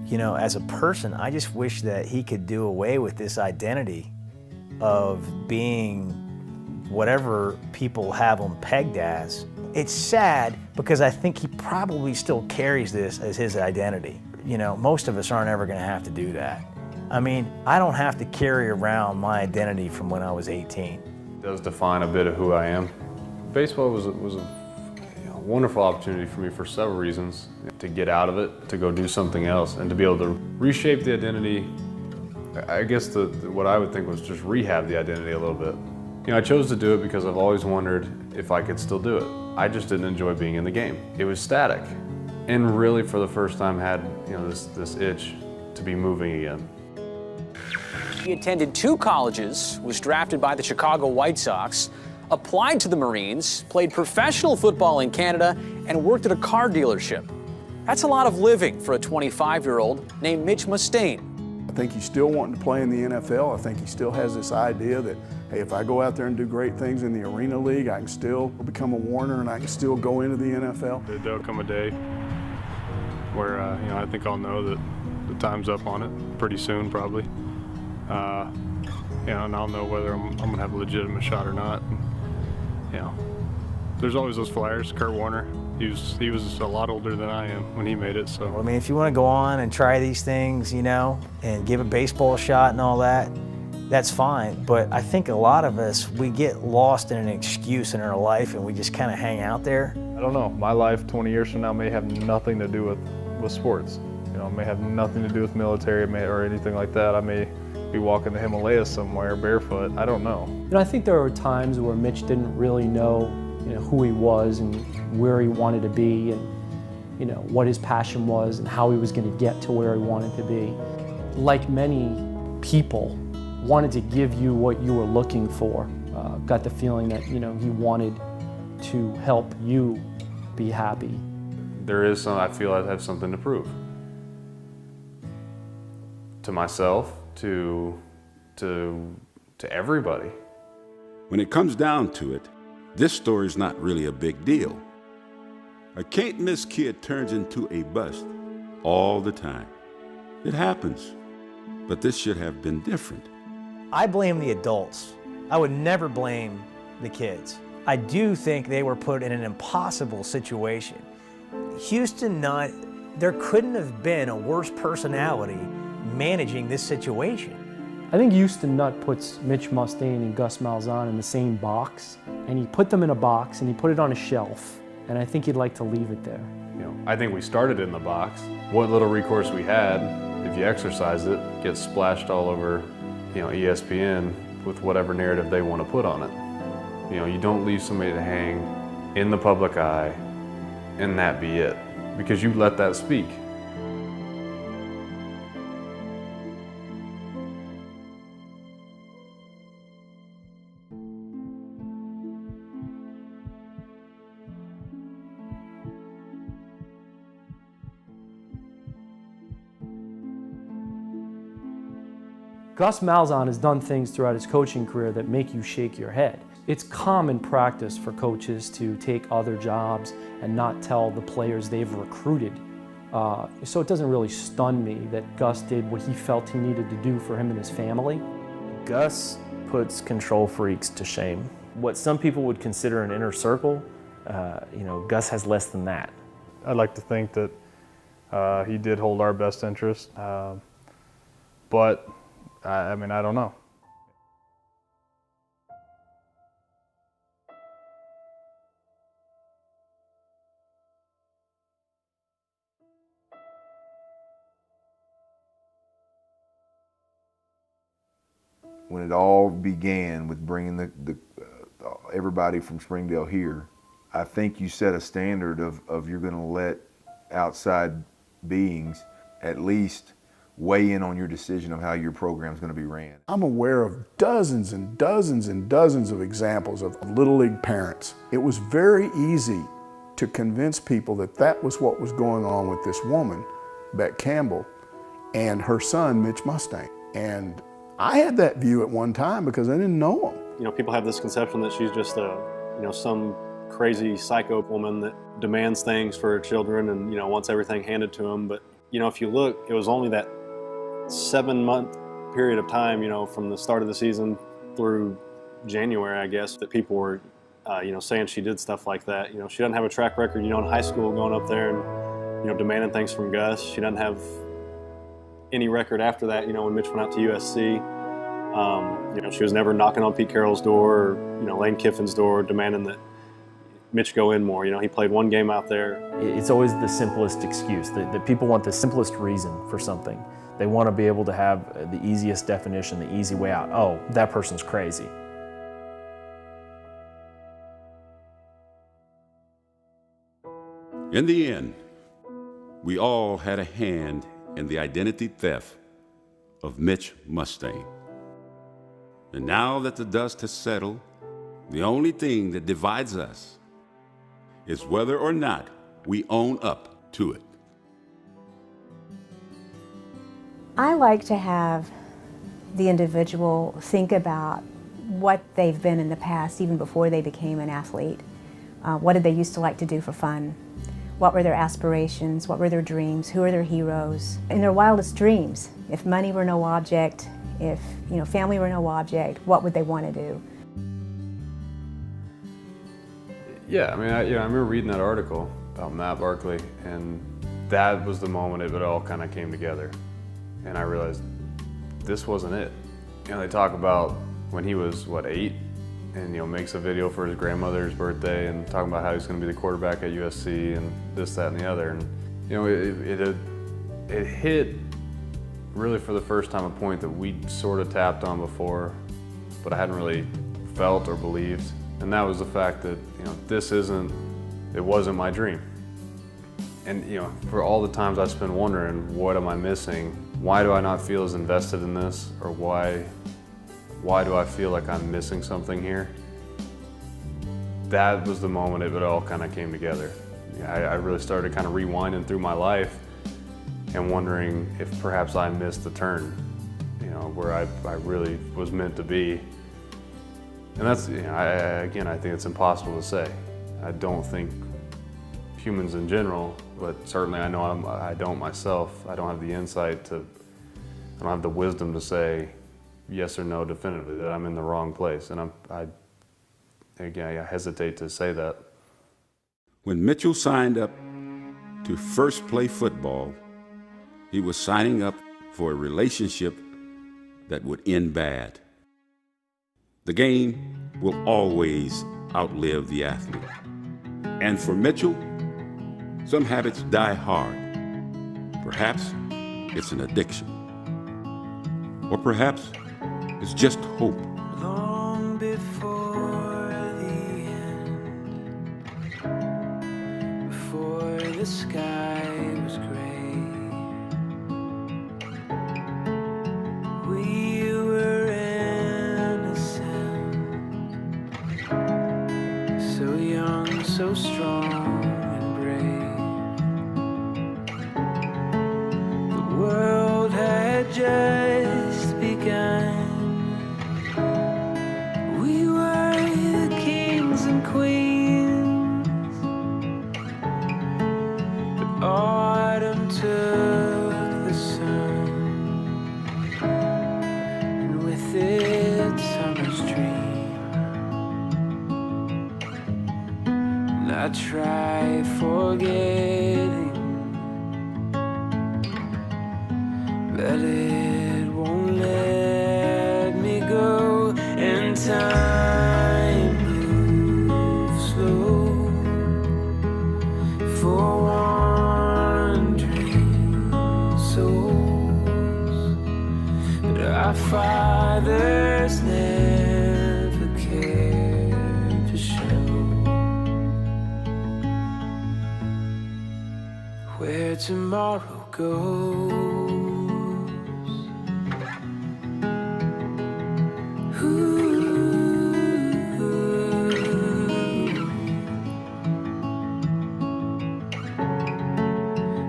S10: you know, as a person, I just wish that he could do away with this identity of being whatever people have him pegged as. It's sad because I think he probably still carries this as his identity. You know, most of us aren't ever going to have to do that. I mean, I don't have to carry around my identity from when I was 18.
S9: It does define a bit of who I am. Baseball was a wonderful opportunity for me for several reasons. To get out of it, to go do something else, and to be able to reshape the identity. I guess what I would think was just rehab the identity a little bit. You know, I chose to do it because I've always wondered if I could still do it. I just didn't enjoy being in the game. It was static, and really for the first time had, you know, this itch to be moving again.
S5: He attended 2 colleges, was drafted by the Chicago White Sox, applied to the Marines, played professional football in Canada, and worked at a car dealership. That's a lot of living for a 25-year-old named Mitch Mustain.
S11: I think he's still wanting to play in the NFL. I think he still has this idea that, hey, if I go out there and do great things in the Arena League, I can still become a Warner and I can still go into the NFL.
S9: There'll come a day where, you know, I think I'll know that the time's up on it pretty soon, probably. You know, and I'll know whether I'm going to have a legitimate shot or not. You know, there's always those flyers. Kurt Warner, he was a lot older than I am when he made it. So
S10: I mean, if you want to go on and try these things, you know, and give a baseball shot and all that, that's fine. But I think a lot of us, we get lost in an excuse in our life and we just kind of hang out there.
S9: I don't know. My life 20 years from now may have nothing to do with sports. You know, it may have nothing to do with military or anything like that. I may be walking the Himalayas somewhere barefoot. I don't know.
S4: You know, I think there were times where Mitch didn't really know, you know, who he was and where he wanted to be, and you know what his passion was and how he was going to get to where he wanted to be. Like many people, wanted to give you what you were looking for. Got the feeling that, you know, he wanted to help you be happy.
S9: There is some. I feel I have something to prove to myself, to everybody.
S1: When it comes down to it, this story's not really a big deal. A can't-miss kid turns into a bust all the time. It happens, but this should have been different.
S10: I blame the adults. I would never blame the kids. I do think they were put in an impossible situation. Houston Nutt, there couldn't have been a worse personality managing this situation.
S4: I think Houston Nutt puts Mitch Mustain and Gus Malzahn in the same box, and he put them in a box and he put it on a shelf, and I think he'd like to leave it there.
S9: You know, I think we started in the box. What little recourse we had, if you exercise it, gets splashed all over, you know, ESPN with whatever narrative they want to put on it. You know, you don't leave somebody to hang in the public eye and that be it, because you let that speak.
S4: Gus Malzahn has done things throughout his coaching career that make you shake your head. It's common practice for coaches to take other jobs and not tell the players they've recruited. So it doesn't really stun me that Gus did what he felt he needed to do for him and his family.
S6: Gus puts control freaks to shame. What some people would consider an inner circle, Gus has less than that.
S9: I'd like to think that he did hold our best interest, but I mean, I don't know.
S12: When it all began with bringing everybody from Springdale here, I think you set a standard of you're going to let outside beings at least weigh in on your decision of how your program's going to be ran.
S11: I'm aware of dozens and dozens and dozens of examples of Little League parents. It was very easy to convince people that that was what was going on with this woman, Beck Campbell, and her son, Mitch Mustang. And I had that view at one time because I didn't know him.
S14: You know, people have this conception that she's just some crazy psycho woman that demands things for her children and, wants everything handed to them. But, if you look, it was only that 7-month period of time, from the start of the season through January, I guess, that people were, saying she did stuff like that. She doesn't have a track record, in high school going up there and, demanding things from Gus. She doesn't have any record after that, when Mitch went out to USC. She was never knocking on Pete Carroll's door or, Lane Kiffin's door demanding that Mitch go in more. He played one game out there.
S6: It's always the simplest excuse, that people want the simplest reason for something. They want to be able to have the easiest definition, the easy way out. Oh, that person's crazy.
S1: In the end, we all had a hand in the identity theft of Mitch Mustang. And now that the dust has settled, the only thing that divides us is whether or not we own up to it.
S3: I like to have the individual think about what they've been in the past, even before they became an athlete. What did they used to like to do for fun? What were their aspirations? What were their dreams? Who are their heroes? In their wildest dreams, if money were no object, if family were no object, what would they want to do?
S9: Yeah, I mean, I remember reading that article about Matt Barkley, and that was the moment it all kind of came together. And I realized this wasn't it. They talk about when he was, 8? And, makes a video for his grandmother's birthday and talking about how he's going to be the quarterback at USC and this, that, and the other. And, it hit really for the first time a point that we'd sort of tapped on before, but I hadn't really felt or believed. And that was the fact that, it wasn't my dream. And, for all the times I've been wondering, what am I missing? Why do I not feel as invested in this? Or why do I feel like I'm missing something here? That was the moment it all kind of came together. I really started kind of rewinding through my life and wondering if perhaps I missed the turn, where I really was meant to be. And that's, again, I think it's impossible to say. I don't think humans in general, but certainly I know I don't myself. I don't have the insight I don't have the wisdom to say yes or no definitively that I'm in the wrong place. And I hesitate to say that.
S1: When Mitchell signed up to first play football, he was signing up for a relationship that would end bad. The game will always outlive the athlete. And for Mitchell, some habits die hard. Perhaps it's an addiction. Or perhaps it's just hope.
S15: Long before the end,
S7: so strong and brave. The world had just begun. We were the kings and queens, but autumn took the sun, and with it summer's dream. And I try forgetting, but it won't let me go. And time moves slow for wandering souls, but our fathers never cared to show where tomorrow goes.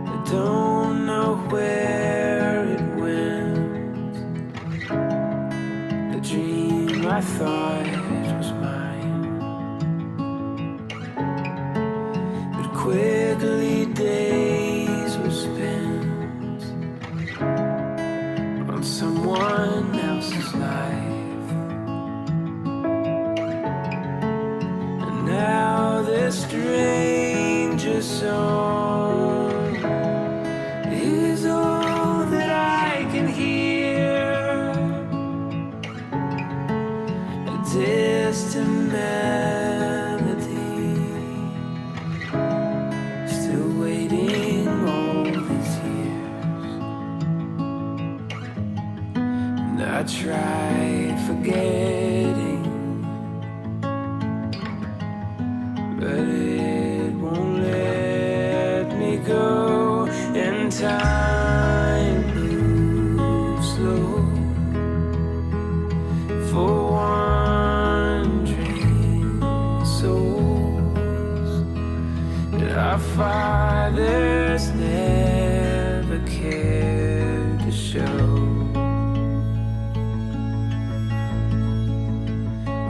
S7: I don't know where it went, the dream I thought was mine, but quickly days were spent on someone else's life. And now this stranger song is all that I can hear, a distant melody, still waiting all these years. And I tried forgetting, but it won't let me go. And time moves slow for wandering souls, that our fathers never cared to show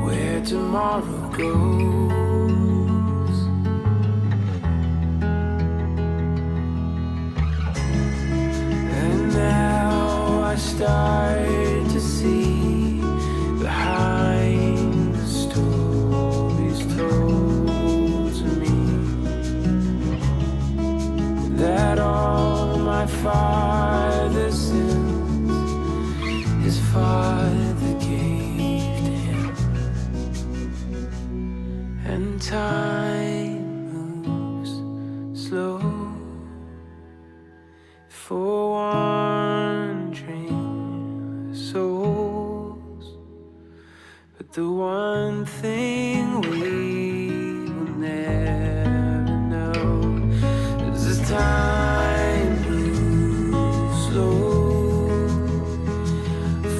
S7: where tomorrow goes. Start to see behind the stories told to me, that all my father's sins his father gave to him. And time moves slow for wandering souls, but the one thing we will never know is this: time moves slow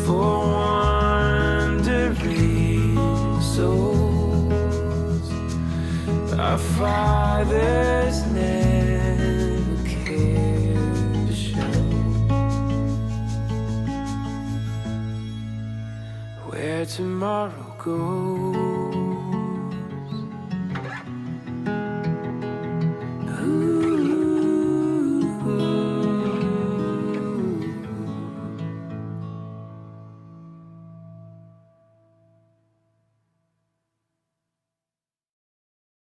S7: for wandering souls. Our fathers never cared to show where tomorrow goes.